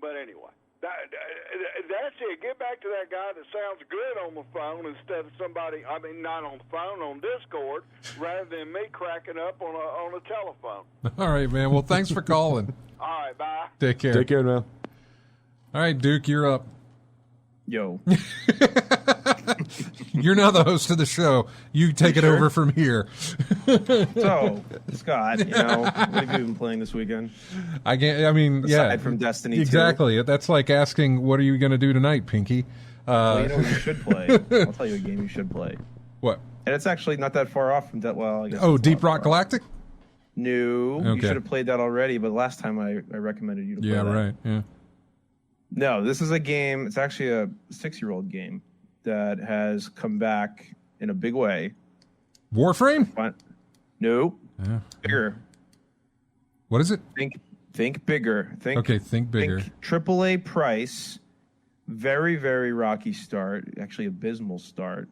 but anyway, that's it. Get back to that guy that sounds good on the phone instead of somebody, not on the phone, on Discord, rather than me cracking up on a telephone. All right, man. Well, thanks for calling. All right, bye. Take care. Take care, man. All right, Duke, you're up. Yo. You're now the host of the show. You take it over from here. So, Scott, what have you been playing this weekend? Aside from Destiny 2. Exactly. That's like asking, what are you going to do tonight, Pinky? Well, you should play. I'll tell you a game you should play. What? And it's actually not that far off from that. Well, I guess. Oh, Deep Rock Galactic? No. Okay. You should have played that already, but last time I recommended you to play that. Yeah, right. Yeah. No, this is a game. It's actually a 6-year-old game that has come back in a big way. Warframe? No. Bigger. What is it? Think bigger. Think bigger. Think AAA price. Very, very rocky start. Actually, abysmal start.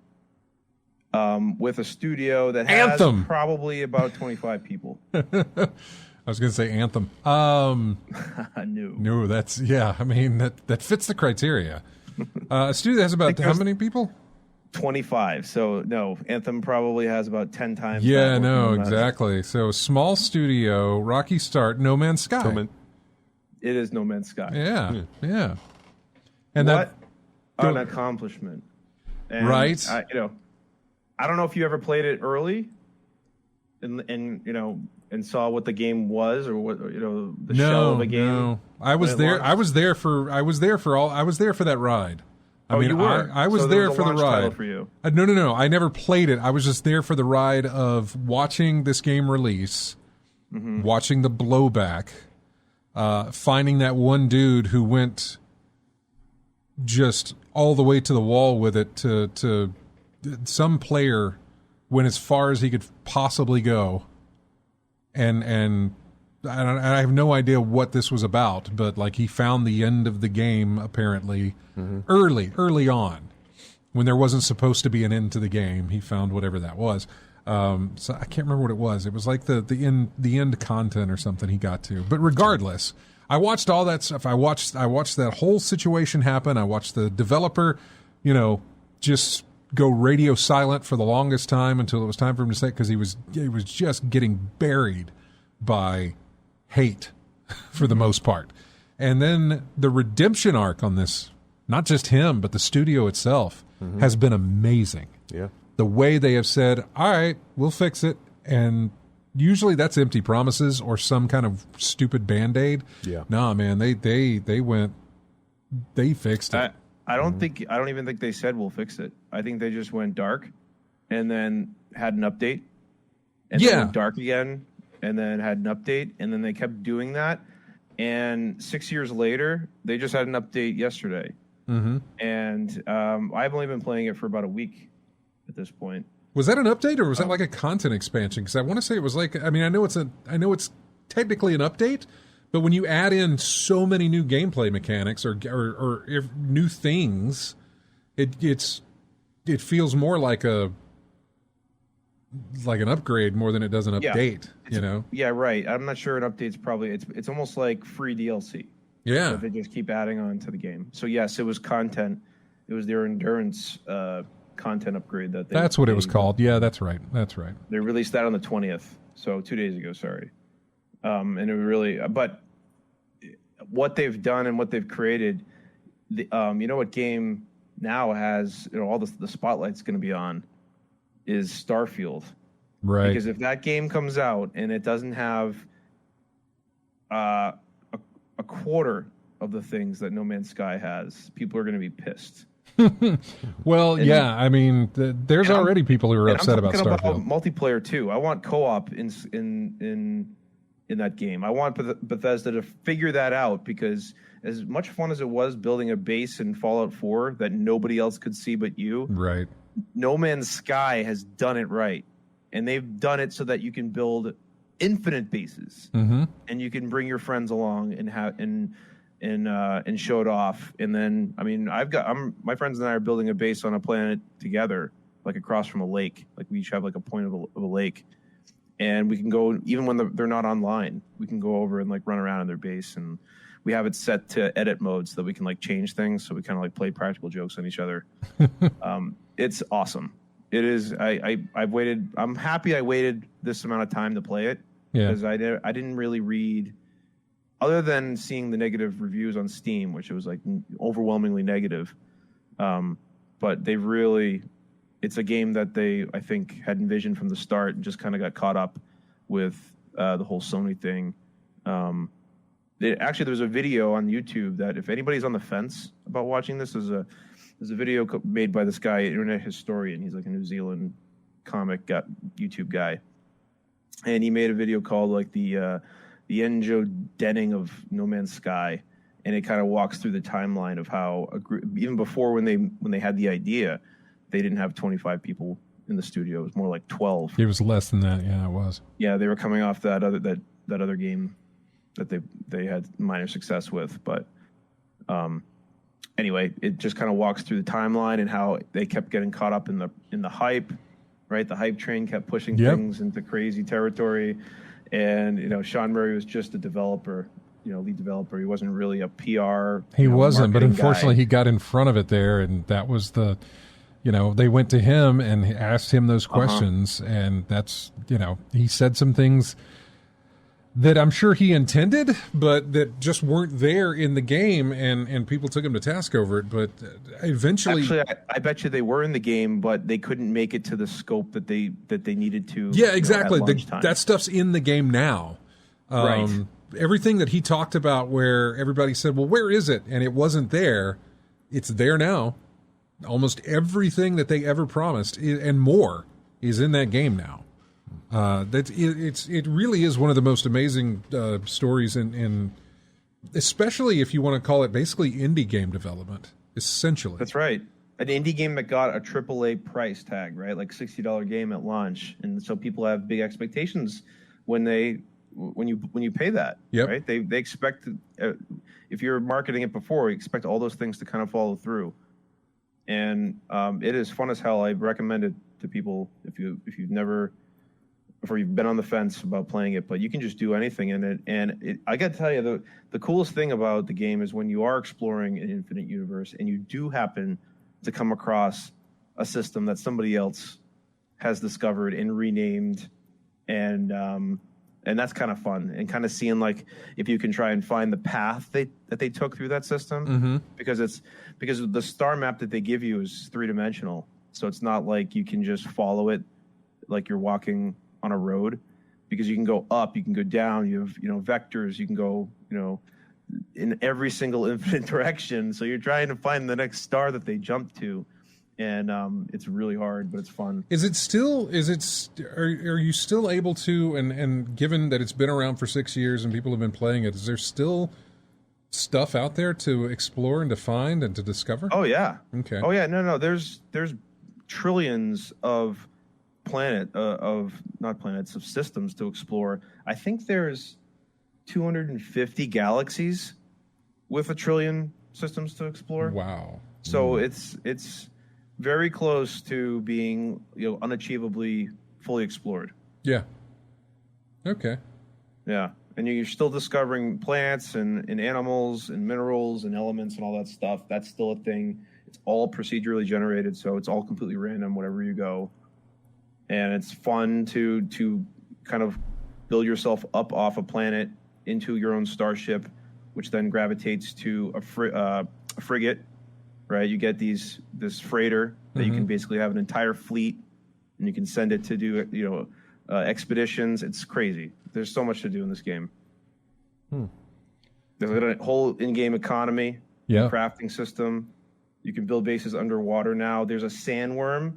With a studio that has probably about 25 people. I was going to say Anthem. No, that's that fits the criteria. A studio that has about how many people? 25. So no, Anthem probably has about 10 times. Yeah, no, exactly. So small studio, rocky start, No Man's Sky. It is No Man's Sky. Yeah. And what an accomplishment! And right. I don't know if you ever played it early, and saw what the game was, or what the shell of a game. No, I was there. I was there for that ride. You were. I was there for the ride. For you. No. I never played it. I was just there for the ride of watching this game release, watching the blowback, finding that one dude who went just all the way to the wall with it. To some player went as far as he could possibly go. And I have no idea what this was about, but he found the end of the game apparently early on, when there wasn't supposed to be an end to the game. He found whatever that was. So I can't remember what it was. It was like the end content or something he got to. But regardless, I watched all that stuff. I watched that whole situation happen. I watched the developer, just go radio silent for the longest time until it was time for him to say it, because he was just getting buried by hate for the most part. And then the redemption arc on this, not just him, but the studio itself, has been amazing. Yeah. The way they have said, all right, we'll fix it. And usually that's empty promises or some kind of stupid Band-Aid. Yeah. Nah, man, they fixed it. I don't even think they said we'll fix it. I think they just went dark and then had an update. And then went dark again and then had an update. And then they kept doing that. And 6 years later, they just had an update yesterday. And I've only been playing it for about a week at this point. Was that an update, or was that like a content expansion? Because I want to say it was I know it's technically an update, But when you add in so many new gameplay mechanics or new things, it feels more like an upgrade more than it does an update. You know? Yeah, right. I'm not sure an update's probably it's almost like free DLC. Yeah, that they just keep adding on to the game. So yes, it was content. It was their endurance content upgrade that. That's what it was called. Yeah, that's right. They released that on the 20th, so 2 days ago. Sorry, and it really. But what they've done and what they've created, you know, what game now has all the spotlight's going to be on is Starfield, right? Because if that game comes out and it doesn't have a quarter of the things that No Man's Sky has, people are going to be pissed. Well, yeah, I mean, there's already people who are upset about Starfield. About multiplayer too. I want co-op in that game. I want Bethesda to figure that out, because as much fun as it was building a base in Fallout 4 that nobody else could see but you, right? No Man's Sky has done it right, and they've done it so that you can build infinite bases, and you can bring your friends along and show it off. And then, I mean, my friends and I are building a base on a planet together, like across from a lake. Like we each have like a point of a lake, and we can go even when they're not online. We can go over and like run around in their base, and we have it set to edit mode so that we can like change things. So we kind of like play practical jokes on each other. It's awesome. It is. I've waited. I'm happy I waited this amount of time to play it. Yeah. Because I didn't really read, other than seeing the negative reviews on Steam, which it was like overwhelmingly negative. But they really, it's a game that they, I think, had envisioned from the start and just kind of got caught up with the whole Sony thing. Actually, there's a video on YouTube that if anybody's on the fence about watching this, there's a video made by this guy, Internet Historian. He's like a New Zealand comic YouTube guy. And he made a video called like the Enjo Denning of No Man's Sky, and it kind of walks through the timeline of how even before when they had the idea, they didn't have 25 people in the studio. It was more like 12. It was less than that. Yeah, it was. Yeah, they were coming off that other game that they had minor success with, but anyway, it just kind of walks through the timeline and how they kept getting caught up in the hype. Right, the hype train kept pushing things into crazy territory, and Sean Murray was just a developer, lead developer. He wasn't really a PR. He wasn't, but unfortunately, he got in front of it there, and that was they went to him and asked him those questions, and that's he said some things that I'm sure he intended, but that just weren't there in the game, and people took him to task over it. But eventually, actually, I bet you they were in the game, but they couldn't make it to the scope that they needed to. Yeah, exactly. That stuff's in the game now. Right. Everything that he talked about, where everybody said, "Well, where is it?" and it wasn't there, it's there now. Almost everything that they ever promised and more is in that game now. It really is one of the most amazing stories in especially if you want to call it basically indie game development. Essentially, that's right. An indie game that got a AAA price tag, right? Like $60 game at launch, and so people have big expectations when you pay that. Yep. Right? They expect if you're marketing it before, you expect all those things to kind of follow through. And it is fun as hell. I recommend it to people if you've been on the fence about playing it, but you can just do anything in it. And I got to tell you, the coolest thing about the game is when you are exploring an infinite universe and you do happen to come across a system that somebody else has discovered and renamed, and that's kind of fun, and kind of seeing like if you can try and find the path that they took through that system, because the star map that they give you is 3-dimensional, so it's not like you can just follow it like you're walking on a road, because you can go up, you can go down, you have vectors, you can go in every single infinite direction, so you're trying to find the next star that they jump to, and it's really hard, but it's fun. Are you still able to, and given that it's been around for 6 years and people have been playing it, is there still stuff out there to explore and to find and to discover? Oh yeah. Okay. Oh yeah, no, there's trillions of systems to explore. I think there's 250 galaxies with 1 trillion systems to explore. Wow. So it's very close to being, unachievably fully explored. Yeah. Okay. Yeah. And you're still discovering plants and animals and minerals and elements and all that stuff. That's still a thing. It's all procedurally generated, so it's all completely random wherever you go. And it's fun to kind of build yourself up off a planet into your own starship, which then gravitates to a frigate, right? You get this freighter that you can basically have an entire fleet, and you can send it to do expeditions. It's crazy. There's so much to do in this game. There's a whole in-game economy, crafting system. You can build bases underwater now. There's a sandworm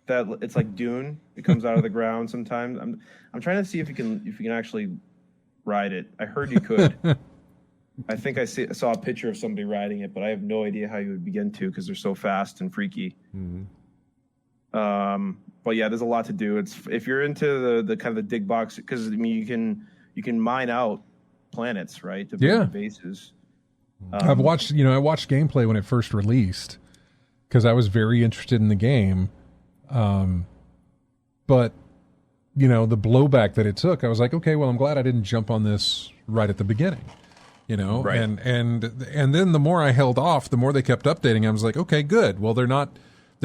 that it's like Dune. It comes out of the ground sometimes. I'm trying to see if you can actually ride it. I heard you could. I think I saw a picture of somebody riding it, but I have no idea how you would begin to because they're so fast and freaky. But yeah, there's a lot to do. If you're into the kind of the dig box, because I mean you can mine out planets, right, to build bases. I watched gameplay when it first released because I was very interested in the game. But the blowback that it took, I was like, okay, well, I'm glad I didn't jump on this right at the beginning. Right. And then the more I held off, the more they kept updating. I was like, okay, good. Well, they're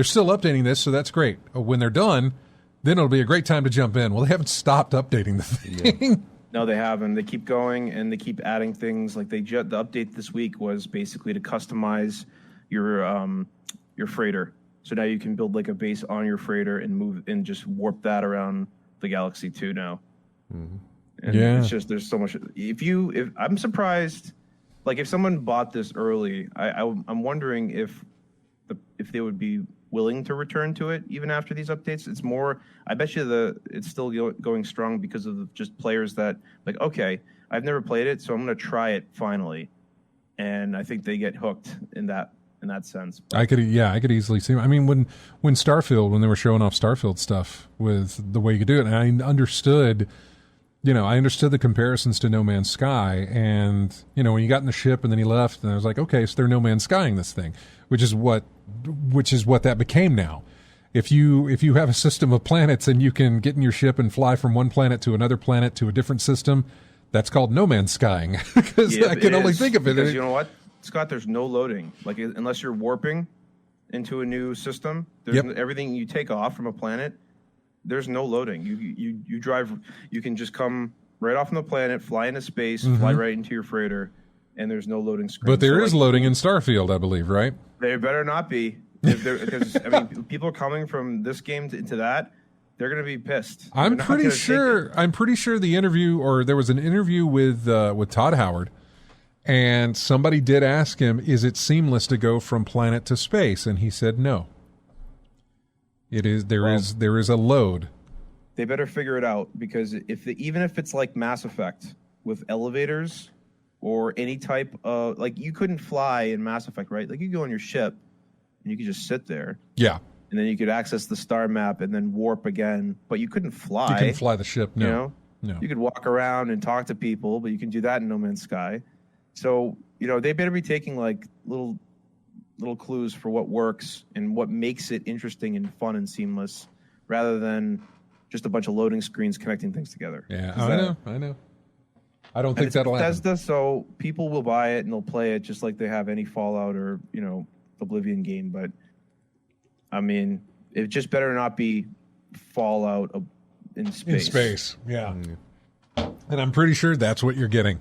still updating this, so that's great. When they're done, then it'll be a great time to jump in. Well, they haven't stopped updating the thing. Yeah. No, they haven't. They keep going and they keep adding things. Like the update this week was basically to customize your freighter. So now you can build like a base on your freighter and move and just warp that around the galaxy too now. And it's just there's so much. If I'm surprised, like if someone bought this early, I'm wondering if they would be willing to return to it even after these updates. It's more, I bet you it's still going strong because of just players that like, okay, I've never played it, so I'm going to try it finally. And I think they get hooked in that sense. But I could easily see. I mean, when Starfield, when they were showing off Starfield stuff with the way you could do it, and I understood the comparisons to No Man's Sky, and when you got in the ship and then he left, and I was like, okay, so they're No Man's Skying this thing, which is what that became now. If you have a system of planets and you can get in your ship and fly from one planet to another planet to a different system, that's called No Man's Skying. Because I can only think of it. Because you know what, Scott? There's no loading. Like unless you're warping into a new system, everything you take off from a planet. There's no loading. You drive. You can just come right off from the planet, fly into space, fly right into your freighter, and there's no loading screen. But there is loading in Starfield, I believe, right? There better not be. Because I mean, people are coming from this game into that. They're going to be pissed. I'm pretty sure the interview, or there was an interview with Todd Howard, and somebody did ask him, "Is it seamless to go from planet to space?" And he said, "No. It is. There is a load." They better figure it out because even if it's like Mass Effect with elevators or any type of like you couldn't fly in Mass Effect, right? Like you go on your ship and you could just sit there. Yeah. And then you could access the star map and then warp again, but you couldn't fly. You couldn't fly the ship. No. No. You could walk around and talk to people, but you can do that in No Man's Sky. So they better be taking like little clues for what works and what makes it interesting and fun and seamless rather than just a bunch of loading screens connecting things together. Yeah, I know. I don't think that'll happen. Bethesda, so people will buy it and they'll play it just like they have any Fallout or, Oblivion game. But, I mean, it just better not be Fallout in space. In space, yeah. And I'm pretty sure that's what you're getting.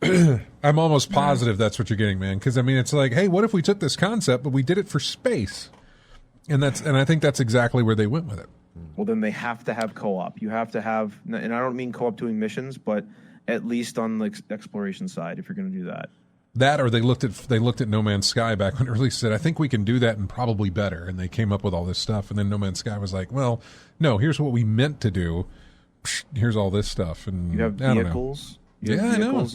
I'm almost positive that's what you're getting, man. Because, I mean, it's like, hey, what if we took this concept, but we did it for space? And I think that's exactly where they went with it. Well, then they have to have co-op. You have to have, and I don't mean co-op doing missions, but at least on the exploration side, if you're going to do that. That, or they looked at No Man's Sky back when it released. Said, I think we can do that and probably better. And they came up with all this stuff. And then No Man's Sky was like, well, no, here's what we meant to do. Here's all this stuff. And you have vehicles. I know.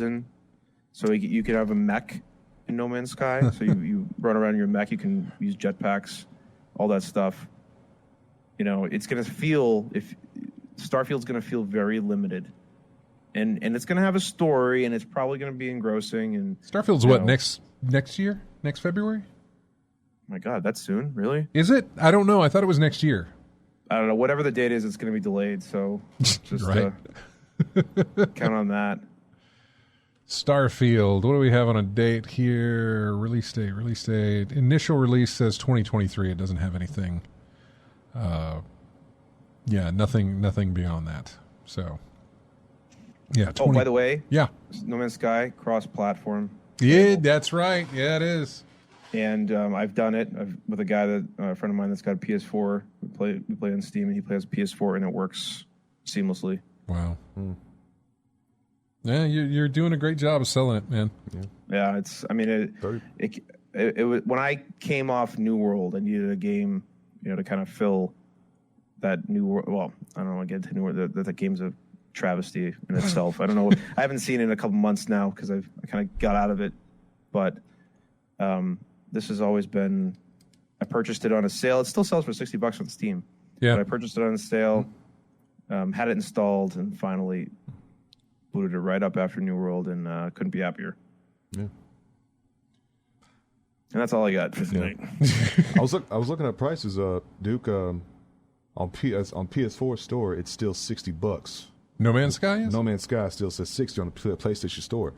So you could have a mech in No Man's Sky. So you run around in your mech. You can use jetpacks, all that stuff. It's going to feel Starfield's going to feel very limited and it's going to have a story, and it's probably going to be engrossing. And Starfield's what, next year? Next February? My God, that's soon? Really? Is it? I don't know. I thought it was next year. I don't know. Whatever the date is, it's going to be delayed. So just right. Count on that. Starfield. What do we have on a date here? Release date. Initial release says 2023. It doesn't have anything. Nothing beyond that. So, yeah. Oh, by the way. Yeah. No Man's Sky, cross-platform. Yeah, that's right. Yeah, it is. And I've done it with a guy a friend of mine that's got a PS4. We play on Steam, and he plays PS4, and it works seamlessly. Wow. Yeah, you're doing a great job of selling it, man. Yeah, it's. I mean, it was when I came off New World, I needed a game, to kind of fill that New World. Well, I don't want to get into New World. That game's a travesty in itself. I don't know. I haven't seen it in a couple months now because I kind of got out of it, but. This has always been. I purchased it on a sale. It still sells for $60 on Steam. Yeah, but I purchased it on a sale, had it installed, and finally booted it right up after New World, and couldn't be happier. Yeah, and that's all I got for tonight. I was looking at prices, Duke. On PS4 store, it's still $60. No Man's Sky is? No Man's Sky still says 60 on the PlayStation Store.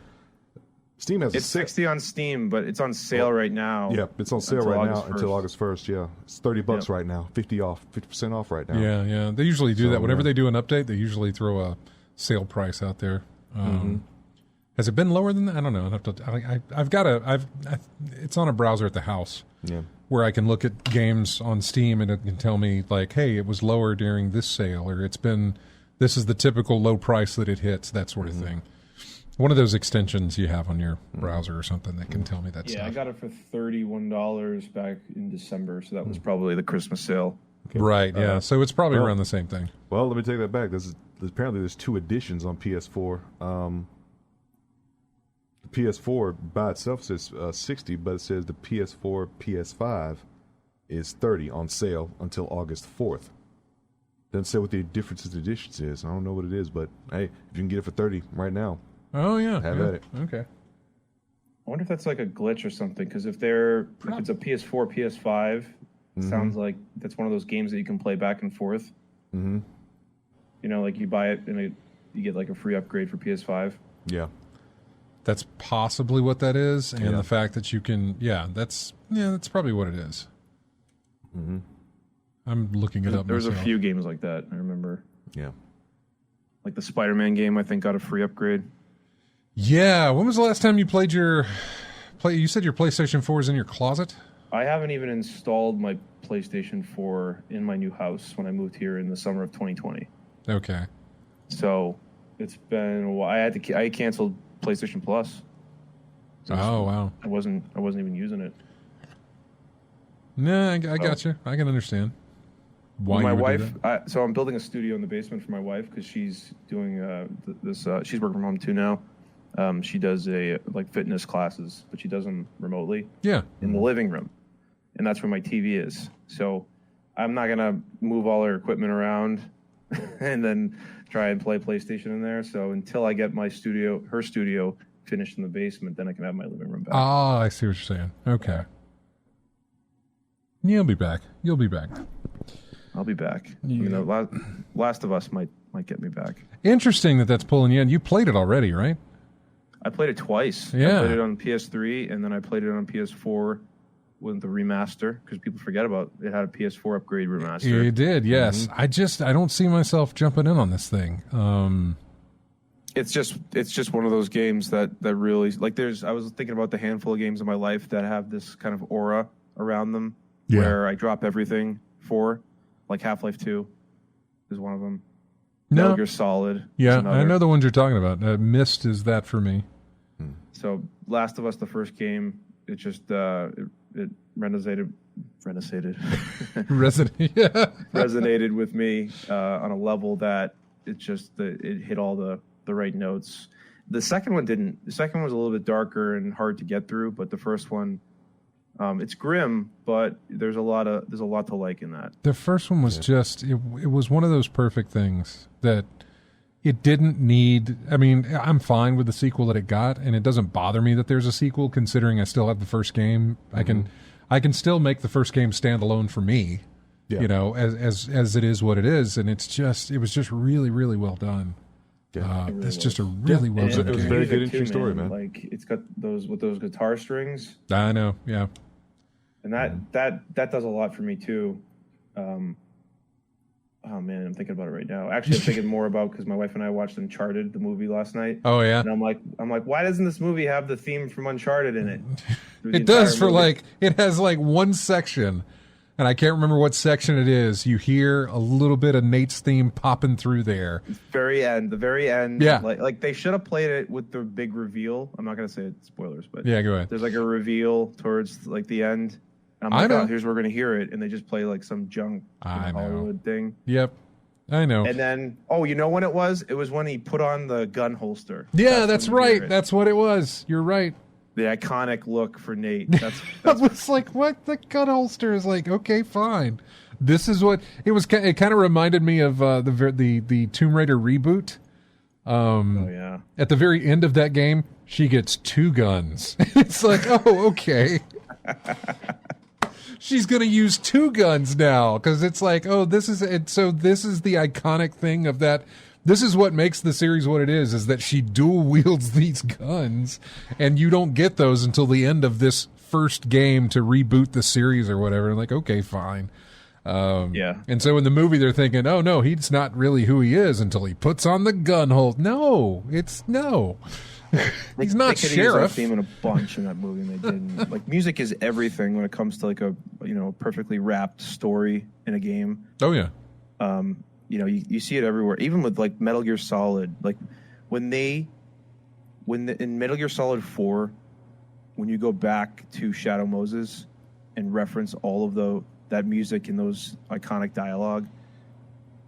Steam has it's 60 on Steam, but it's on sale right now. Yeah, it's on sale right now until August 1st. Yeah, it's $30 right now, 50% off right now. Yeah. They usually do that whenever they do an update. They usually throw a sale price out there. Has it been lower than that? I don't know. It's on a browser at the house. Yeah, where I can look at games on Steam and it can tell me like, hey, it was lower during this sale, or this is the typical low price that it hits, that sort of thing. One of those extensions you have on your browser or something that can tell me that stuff. Yeah, I got it for $31 back in December, so that was probably the Christmas sale. Okay. Right, yeah. So it's probably around the same thing. Well, let me take that back. Apparently there's two editions on PS4. The PS4 by itself says 60, but it says the PS4 PS5 is 30 on sale until August 4th. Doesn't say what the differences in editions is. I don't know what it is, but hey, if you can get it for 30 right now. Oh, yeah. Have at it. Okay. I wonder if that's like a glitch or something, because if it's a PS4, PS5, it sounds like that's one of those games that you can play back and forth. Mm-hmm. Like you buy it and you get like a free upgrade for PS5. Yeah. That's possibly what that is, and the fact that you can, that's probably what it is. Mm-hmm. I'm looking it up. There was a few games like that, I remember. Yeah. Like the Spider-Man game, I think, got a free upgrade. Yeah. When was the last time you played you said your PlayStation 4 is in your closet? I haven't even installed my PlayStation 4 in my new house when I moved here in the summer of 2020. Okay. So it's been a while. I canceled PlayStation Plus. Oh, wow. I wasn't even using it. No, I got you. I can understand why my you would wife. do that. So I'm building a studio in the basement for my wife because she's doing this. She's working from home too now. She does fitness classes, but she does them remotely. Yeah. In the living room, and that's where my TV is. So I'm not gonna move all her equipment around and then try and play PlayStation in there. So until I get her studio finished in the basement, then I can have my living room back. Oh, I see what you're saying. Okay. You'll be back. I'll be back. Yeah. Last of Us might get me back. Interesting that's pulling you in. You played it already, right? I played it twice. Yeah. I played it on PS3, and then I played it on PS4 with the remaster, because people forget about it had a PS4 upgrade remaster. You did, yes. Mm-hmm. I don't see myself jumping in on this thing. It's just one of those games that really, like, I was thinking about the handful of games in my life that have this kind of aura around them, where I drop everything for, like Half-Life 2 is one of them. No. Metal Gear Solid. Yeah, I know the ones you're talking about. Myst is that for me. So Last of Us, the first game, it just it resonated resonated with me on a level that it hit all the right notes. The second one didn't. The second one was a little bit darker and hard to get through, but the first one, it's grim, but there's a lot to like in that. The first one was it was one of those perfect things that it didn't need. I mean, I'm fine with the sequel that it got, and it doesn't bother me that there's a sequel, considering I still have the first game. Mm-hmm. I can still make the first game stand alone for me. Yeah. You know, as it is what it is, and it was just really, really well done. Yeah, it's just a really well done game. It was a very good, interesting story, man. Like it's got those guitar strings. I know, yeah. And that does a lot for me too. Oh man, I'm thinking about it right now. Actually, I'm thinking more about because my wife and I watched Uncharted, the movie, last night. Oh yeah. And I'm like, why doesn't this movie have the theme from Uncharted in it? It does for movie. It has one section, and I can't remember what section it is. You hear a little bit of Nate's theme popping through there. The very end. Yeah. Like they should have played it with the big reveal. I'm not gonna say it, spoilers, but yeah, go ahead. There's a reveal towards the end. I'm like, oh, here's where we're going to hear it. And they just play some junk Hollywood thing. Yep. I know. And then, you know when it was? It was when he put on the gun holster. Yeah, that's right. That's what it was. You're right. The iconic look for Nate. I was like, what? The gun holster is okay, fine. This is what it was. It kind of reminded me of the Tomb Raider reboot. Yeah. At the very end of that game, she gets 2 guns. It's like, oh, okay. She's going to use 2 guns now because it's like, oh, this is it. So this is the iconic thing of that. This is what makes the series what it is that she dual wields these guns, and you don't get those until the end of this first game to reboot the series or whatever. I'm like, okay, fine. Yeah. And so in the movie, they're thinking, oh, no, he's not really who he is until he puts on the gun hold. No. He's not sheriff. They theme in a bunch in that movie, and they didn't. Music is everything when it comes to a perfectly wrapped story in a game. Oh yeah. You see it everywhere, even with Metal Gear Solid. In Metal Gear Solid 4, when you go back to Shadow Moses and reference all of that music and those iconic dialogue,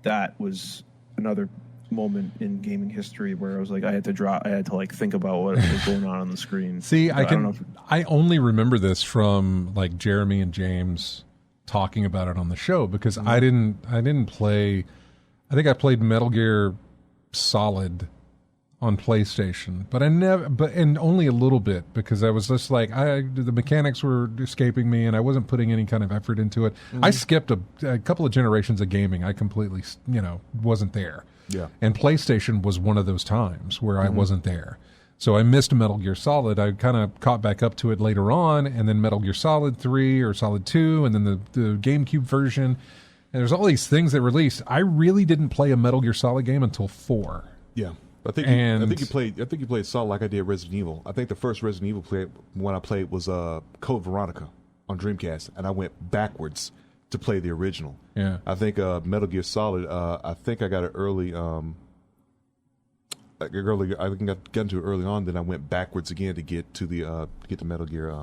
that was another moment in gaming history where I was I had to think about what was going on the screen. See, I only remember this from Jeremy and James talking about it on the show because I didn't play. I think I played Metal Gear Solid on PlayStation, and only a little bit because I was just the mechanics were escaping me and I wasn't putting any kind of effort into it. Mm-hmm. I skipped a couple of generations of gaming. I completely, wasn't there. Yeah. And PlayStation was one of those times where I wasn't there. So I missed Metal Gear Solid. I kind of caught back up to it later on, and then Metal Gear Solid 3 or Solid 2, and then the GameCube version. And there's all these things that released. I really didn't play a Metal Gear Solid game until 4. Yeah. I think you played Solid like I did Resident Evil. I think the first Resident Evil one I played was Code Veronica on Dreamcast, and I went backwards to play the original. Yeah, I think Metal Gear Solid. I think I got it early. I think I got into it early on. Then I went backwards again to get to the Metal Gear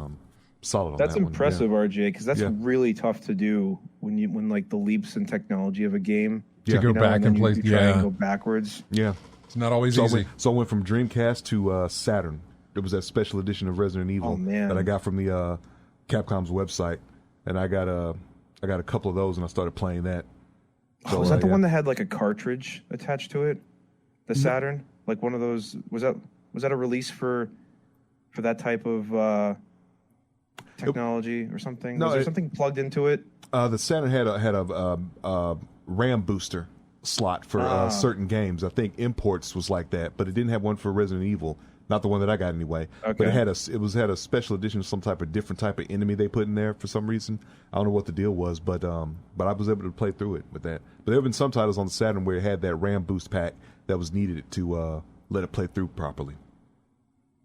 Solid. That's on that impressive, RJ, because that's really tough to do when the leaps in technology of a game to go back and play. You try and go backwards. Yeah, it's not always easy. So I went from Dreamcast to Saturn. There was that special edition of Resident Evil that I got from the Capcom's website, and I got a couple of those, and I started playing that. So, was that the one that had a cartridge attached to it? The Saturn, one of those. Was that a release for that type of technology or something? No, was there something plugged into it? The Saturn had a RAM booster slot for certain games. I think Imports was like that, but it didn't have one for Resident Evil. Not the one that I got anyway. Okay. But it had a special edition of some type of different type of enemy they put in there for some reason. I don't know what the deal was, but I was able to play through it with that. But there have been some titles on the Saturn where it had that RAM boost pack that was needed to let it play through properly.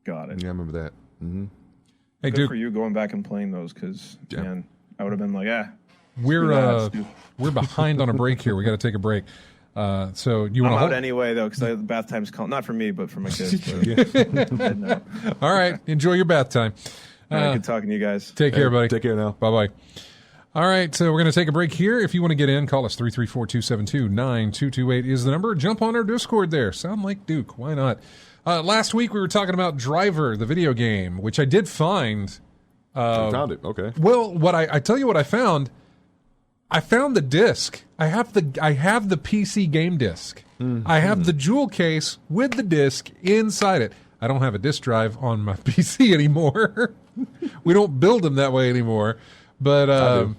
Got it. Yeah, I remember that. Mm-hmm. Hey, Good Duke, for you going back and playing those because man, I would have been we're behind on a break here. We got to take a break. So you want to hold anyway though because the bath time's calling. Not for me, but for my kids. No. All right, enjoy your bath time. Good talking to you guys. Take care, buddy. Take care now. Bye bye. All right, so we're going to take a break here. If you want to get in, call us 334-272-9228 is the number. Jump on our Discord there. Sound like Duke. Why not? Last week we were talking about Driver, the video game, which I did find. You found it. Okay. Well, I tell you what I found. I found the disc. I have the PC game disc. Mm-hmm. I have the jewel case with the disc inside it. I don't have a disc drive on my PC anymore. We don't build them that way anymore. But I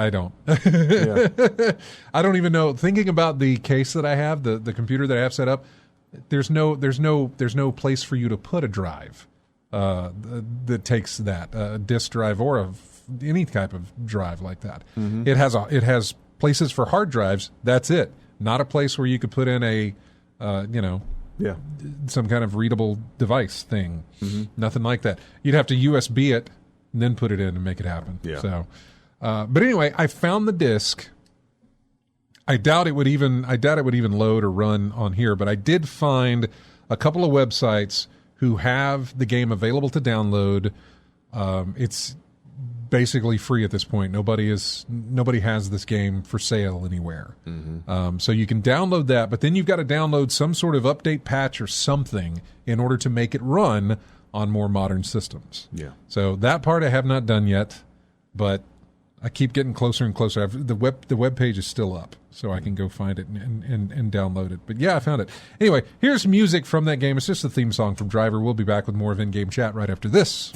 don't. Yeah. I don't even know. Thinking about the case that I have, the computer that I have set up, there's no place for you to put a drive that takes that a disc drive or any type of drive like that. Mm-hmm. It has places for hard drives. That's it. Not a place where you could put in a some kind of readable device thing. Mm-hmm. Nothing like that. You'd have to USB it and then put it in and make it happen. Yeah. So, but anyway, I found the disc. I doubt it would even load or run on here, but I did find a couple of websites who have the game available to download. It's basically free at this point. Nobody has this game for sale anywhere. Mm-hmm. So you can download that, but then you've got to download some sort of update patch or something in order to make it run on more modern systems. Yeah. So that part I have not done yet, but I keep getting closer and closer. The web page is still up, so I can go find it and download it. But yeah, I found it. Anyway, here's music from that game. It's just the theme song from Driver. We'll be back with more of In-Game Chat right after this.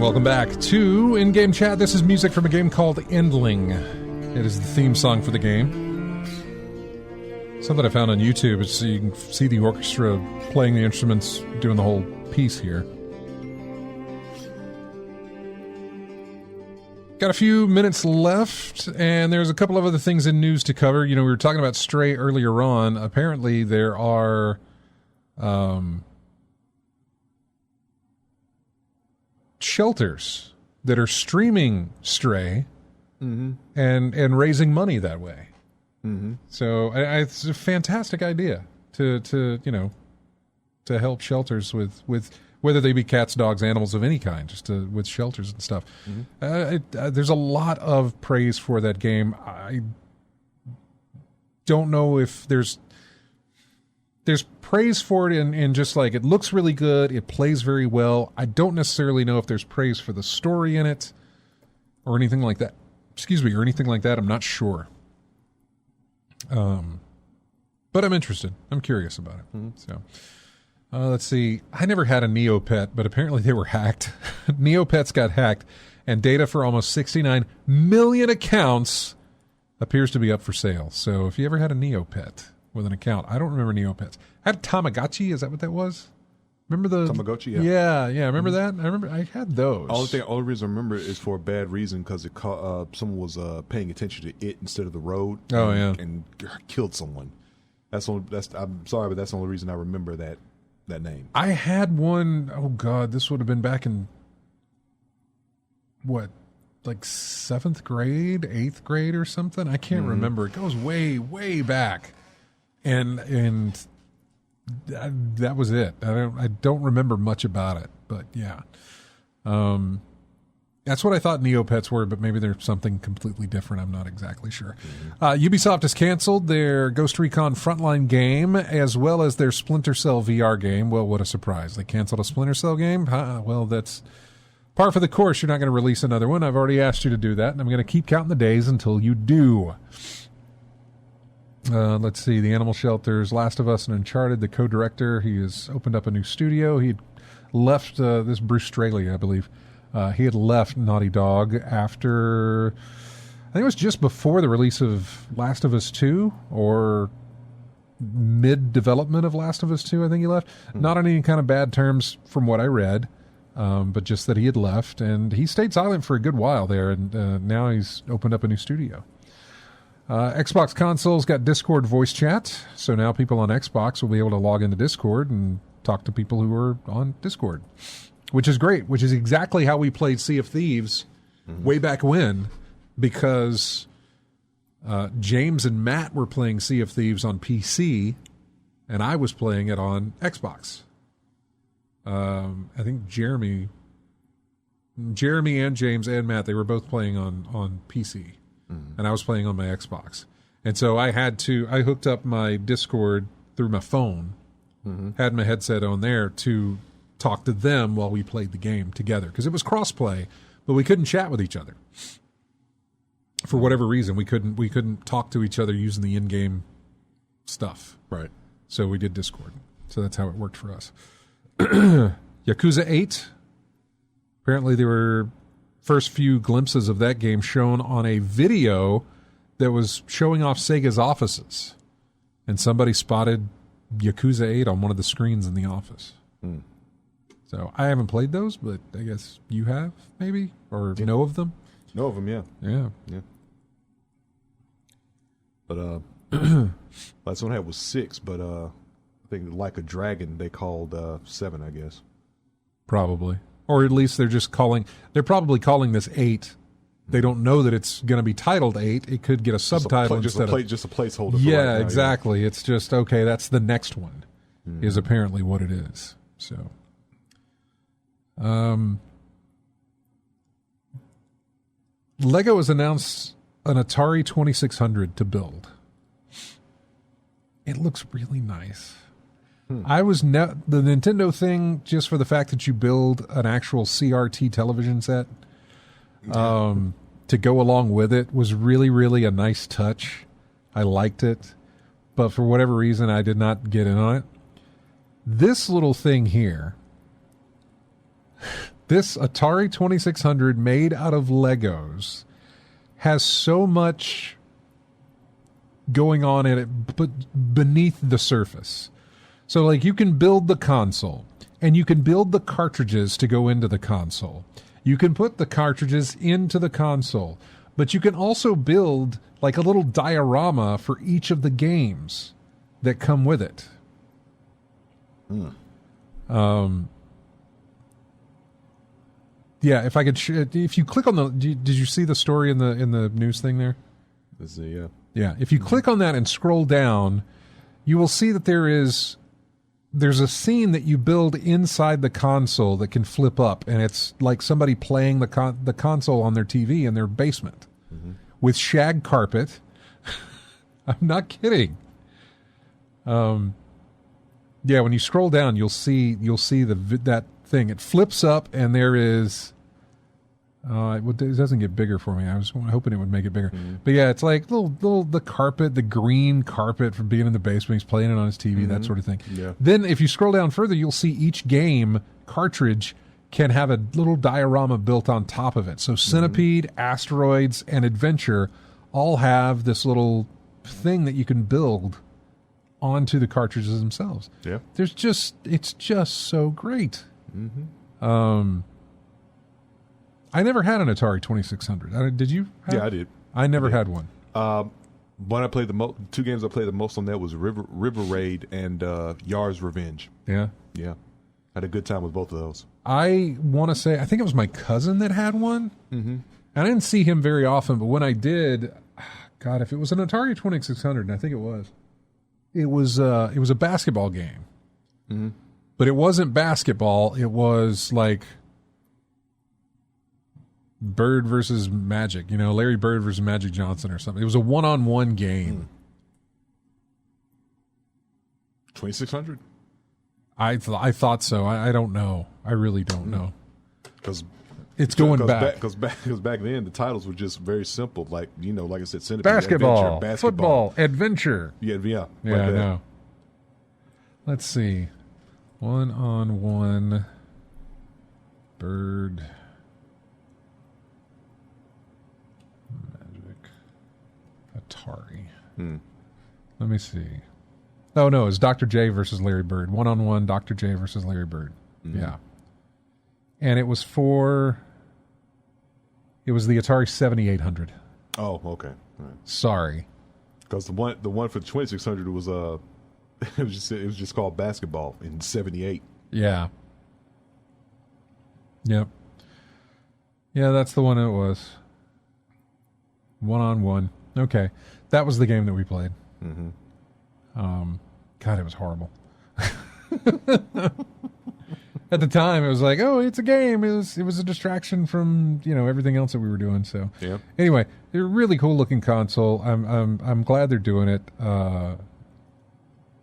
Welcome back to In-Game Chat. This is music from a game called Endling. It is the theme song for the game. Something I found on YouTube is so you can see the orchestra playing the instruments, doing the whole piece here. Got a few minutes left, and there's a couple of other things in news to cover. You know, we were talking about Stray earlier on. Apparently there are shelters that are streaming Stray mm-hmm. and raising money that way. Mm-hmm. So it's a fantastic idea to help shelters with whether they be cats, dogs, animals of any kind, with shelters and stuff. Mm-hmm. There's a lot of praise for that game. I don't know if there's praise for it in just like it looks really good, it plays very well. I don't necessarily know if there's praise for the story in it or anything like that. Or anything like that. I'm not sure. But I'm interested. I'm curious about it. Mm-hmm. So let's see. I never had a Neopet, but apparently they were hacked. Neopets got hacked, and data for almost 69 million accounts appears to be up for sale. So if you ever had a Neopet with an account. I don't remember Neopets. I had Tamagotchi. Is that what that was? Remember the Tamagotchi? Yeah. Remember that? I remember I had those. Only reason I remember it is for a bad reason because someone was paying attention to it instead of the road. And killed someone. I'm sorry, but that's the only reason I remember that name. I had one. Oh God, this would have been back in what? Like 7th grade, 8th grade or something. I can't remember. It goes way, way back. And that was it. I don't remember much about it, but yeah. That's what I thought Neopets were, but maybe they're something completely different. I'm not exactly sure. Mm-hmm. Ubisoft has canceled their Ghost Recon Frontline game as well as their Splinter Cell VR game. Well, what a surprise. They canceled a Splinter Cell game? Well, that's par for the course. You're not going to release another one. I've already asked you to do that, and I'm going to keep counting the days until you do. Let's see, the Animal Shelters, Last of Us, and Uncharted. The co-director, he has opened up a new studio. He left this Bruce Straley, I believe, He had left Naughty Dog after, I think it was just before the release of Last of Us 2, or mid-development of Last of Us 2, I think he left. Not on any kind of bad terms from what I read, but just that he had left, and he stayed silent for a good while there, and now he's opened up a new studio. Xbox consoles got Discord voice chat, so now people on Xbox will be able to log into Discord and talk to people who are on Discord, which is great, which is exactly how we played Sea of Thieves way back when, because James and Matt were playing Sea of Thieves on PC, and I was playing it on Xbox. I think Jeremy and James and Matt, they were both playing on PC, and I was playing on my Xbox. And so I hooked up my Discord through my phone, had my headset on there to talk to them while we played the game together, because it was cross-play, but we couldn't chat with each other. For whatever reason, we couldn't talk to each other using the in-game stuff. Right. So we did Discord. So that's how it worked for us. Yakuza 8. Apparently there were first few glimpses of that game shown on a video that was showing off Sega's offices. And somebody spotted Yakuza 8 on one of the screens in the office. So I haven't played those, but I guess you have, maybe? Or know of them? Know of them, yeah. Yeah. But last one I had was 6, but I think Like a Dragon they called 7, I guess. Probably. Or at least they're probably calling this 8. They don't know that it's going to be titled 8. It could get a subtitle just a placeholder. Yeah, right now, exactly. Yeah. It's just, okay, that's the next one, is apparently what it is. So, Lego has announced an Atari 2600 to build. It looks really nice. I was the Nintendo thing, just for the fact that you build an actual CRT television set to go along with it, was really, really a nice touch. I liked it, but for whatever reason, I did not get in on it. This little thing here, this Atari 2600 made out of Legos, has so much going on in it, but beneath the surface. So, like, you can build the console, and you can build the cartridges to go into the console. You can put the cartridges into the console, but you can also build, like, a little diorama for each of the games that come with it. Yeah, if I could, if you click on the, did you see the story in the news thing there? Yeah. Yeah, if you click on that and scroll down, you will see that there's a scene that you build inside the console that can flip up, and it's like somebody playing the console on their TV in their basement with shag carpet. I'm not kidding. Yeah, when you scroll down, you'll see that thing. It flips up, and there is. It doesn't get bigger for me. I was hoping it would make it bigger. But yeah, it's like the carpet, the green carpet from being in the basement. He's playing it on his TV, that sort of thing. Yeah. Then if you scroll down further, you'll see each game cartridge can have a little diorama built on top of it. So Centipede, Asteroids, and Adventure all have this little thing that you can build onto the cartridges themselves. Yeah. It's just so great. I never had an Atari 2600. Did you? Yeah, I did. I never had one. One I played two games I played the most on that was River Raid and Yar's Revenge. Yeah. Yeah. Had a good time with both of those. I want to say, I think it was my cousin that had one. And I didn't see him very often, but when I did, God, if it was an Atari 2600, and I think it was a basketball game. But it wasn't basketball. It was like Bird versus Magic, Larry Bird versus Magic Johnson or something. It was a one-on-one game. 2600? I thought so. I don't know. I really don't know. Because it's going back. Because back then the titles were just very simple. Like like I said, Centipede, basketball, adventure, football, adventure. Yeah. Yeah, like I know. Let's see. One-on-one Bird Atari. Let me see. Oh, no, it's Dr. J versus Larry Bird. 1-on-1, Dr. J versus Larry Bird. Yeah. And it was the Atari 7800. Oh, okay. All right. Sorry. Because the one for the 2600 was it was just called basketball in 78. Yeah. Yep. Yeah, that's the one it was. 1-on-1. Okay. That was the game that we played. God, it was horrible. At the time, it was like, oh, it's a game. It was a distraction from everything else that we were doing. So anyway, they're a really cool looking console. I'm glad they're doing it.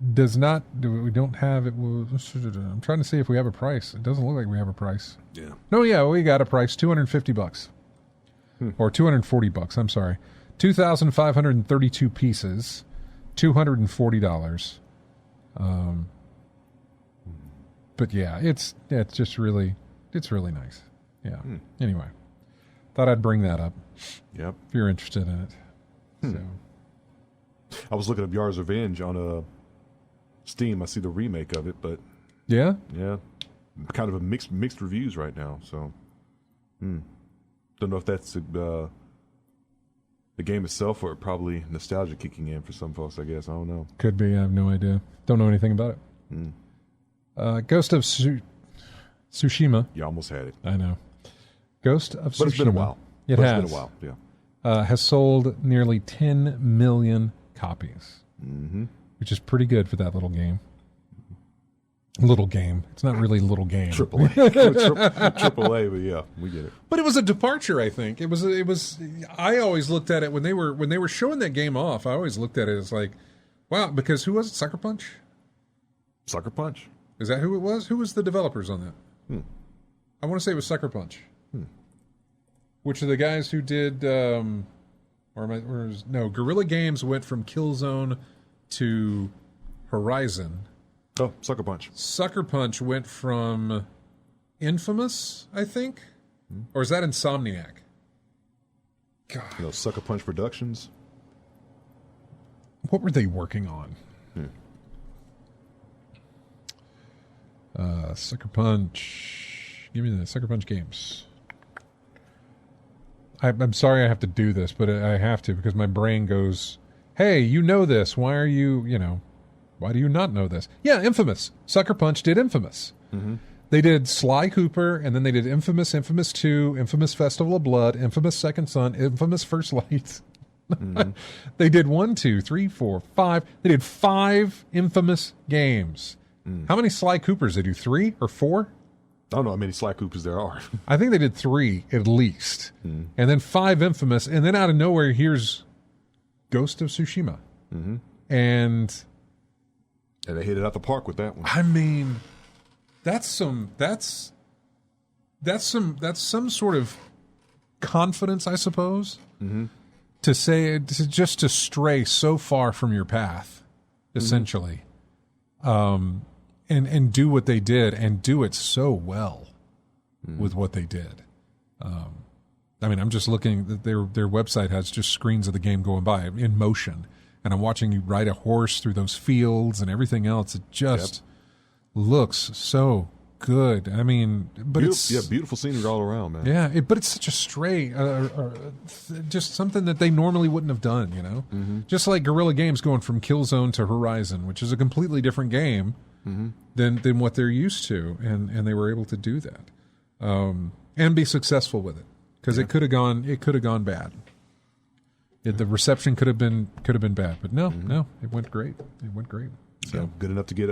We don't have it. I'm trying to see if we have a price. It doesn't look like we have a price. Yeah. No, yeah, we got a price. $250 or $240. I'm sorry, 2,532 pieces, $240. But yeah, it's really nice. Yeah. Anyway, thought I'd bring that up. Yep. If you're interested in it. So. I was looking up Yar's Revenge on Steam. I see the remake of it, but yeah, kind of a mixed reviews right now. So, don't know if that's the game itself or probably nostalgia kicking in for some folks. I guess I don't know. Could be. I have no idea. Don't know anything about it. Ghost of Tsushima. You almost had it. I know. Ghost of Tsushima. But it's been a while. It has. It's been a while. Yeah. Has sold nearly 10 million copies, which is pretty good for that little game. Little game. It's not really a little game. Triple A, but yeah, we get it. But it was a departure, I think. It was. I always looked at it when they were showing that game off. I always looked at it as like, wow, because who was it? Sucker Punch? Sucker Punch. Is that who it was? Who was the developers on that? I want to say it was Sucker Punch. Which are the guys who did, Guerrilla Games went from Killzone to Horizon. Oh, Sucker Punch. Sucker Punch went from Infamous, I think? Or is that Insomniac? God. Sucker Punch Productions. What were they working on? Sucker Punch. Give me the Sucker Punch games. I'm sorry I have to do this, but I have to because my brain goes, hey, you know this. Why are you, why do you not know this? Yeah, Infamous. Sucker Punch did Infamous. They did Sly Cooper, and then they did Infamous, Infamous 2, Infamous Festival of Blood, Infamous Second Son, Infamous First Light. They did 1, 2, 3, 4, 5. They did 5 Infamous games. How many Sly Coopers did they do? 3 or 4? I don't know how many Sly Coopers there are. I think they did 3 at least. And then 5 Infamous. And then out of nowhere, here's Ghost of Tsushima. And they hit it out the park with that one. I mean, that's some sort of confidence, I suppose, to say, just to stray so far from your path, essentially. And do what they did and do it so well with what they did. I mean, I'm just looking that their website has just screens of the game going by in motion, and I'm watching you ride a horse through those fields and everything else. It just looks so good. I mean, but it's beautiful scenery all around, man. Yeah, but it's such a stray, just something that they normally wouldn't have done. Just like Guerrilla Games going from Killzone to Horizon, which is a completely different game. Than what they're used to, and they were able to do that, and be successful with it, because it could have gone bad. The reception could have been bad, but no, it went great. So good enough to get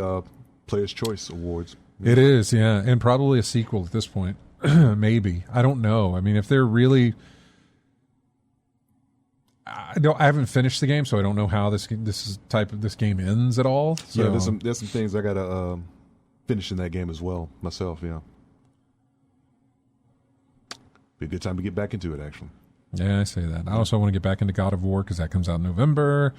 Player's Choice Awards. It is, yeah, and probably a sequel at this point. Maybe, I don't know. I mean, if they're really, I haven't finished the game, so I don't know how this game ends at all. So. Yeah, there's some things I gotta finish in that game as well myself. Yeah, be a good time to get back into it. Actually, yeah, I say that. I also want to get back into God of War because that comes out in November.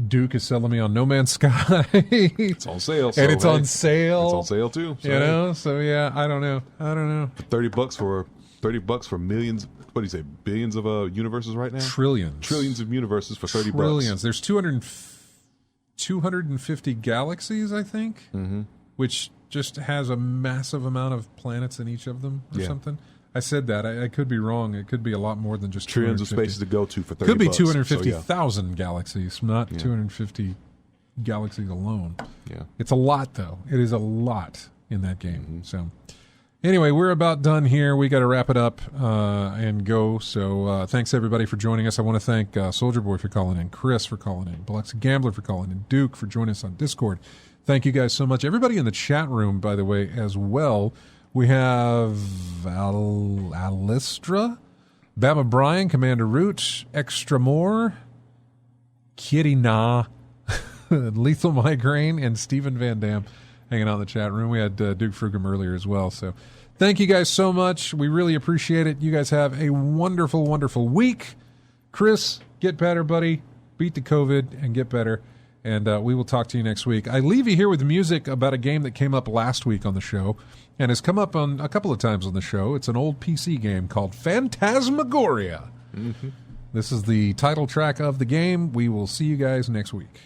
Duke is selling me on No Man's Sky. It's on sale, and it's on sale. It's on sale too. So So yeah, I don't know. $30 for $30 for millions. What do you say? Billions of universes right now. Trillions of universes for $30. Trillions. There's 250 galaxies, I think, which just has a massive amount of planets in each of them, or something. I said that. I could be wrong. It could be a lot more than just trillions of spaces to go to for $30. Could be 250,000 galaxies, not 250 galaxies alone. Yeah, it's a lot, though. It is a lot in that game. So, anyway, we're about done here. We got to wrap it up and go. So, thanks everybody for joining us. I want to thank Soldier Boy for calling in, Chris for calling in, Biloxi Gambler for calling in, Duke for joining us on Discord. Thank you guys so much. Everybody in the chat room, by the way, as well. We have Alistra, Bama Bryan, Commander Root, Extra More, Kitty Nah, Lethal Migraine, and Stephen Van Dam hanging out in the chat room. We had Duke Frugum earlier as well. So thank you guys so much. We really appreciate it. You guys have a wonderful, wonderful week. Chris, get better, buddy. Beat the COVID and get better. And we will talk to you next week. I leave you here with music about a game that came up last week on the show and has come up on a couple of times on the show. It's an old PC game called Phantasmagoria. This is the title track of the game. We will see you guys next week.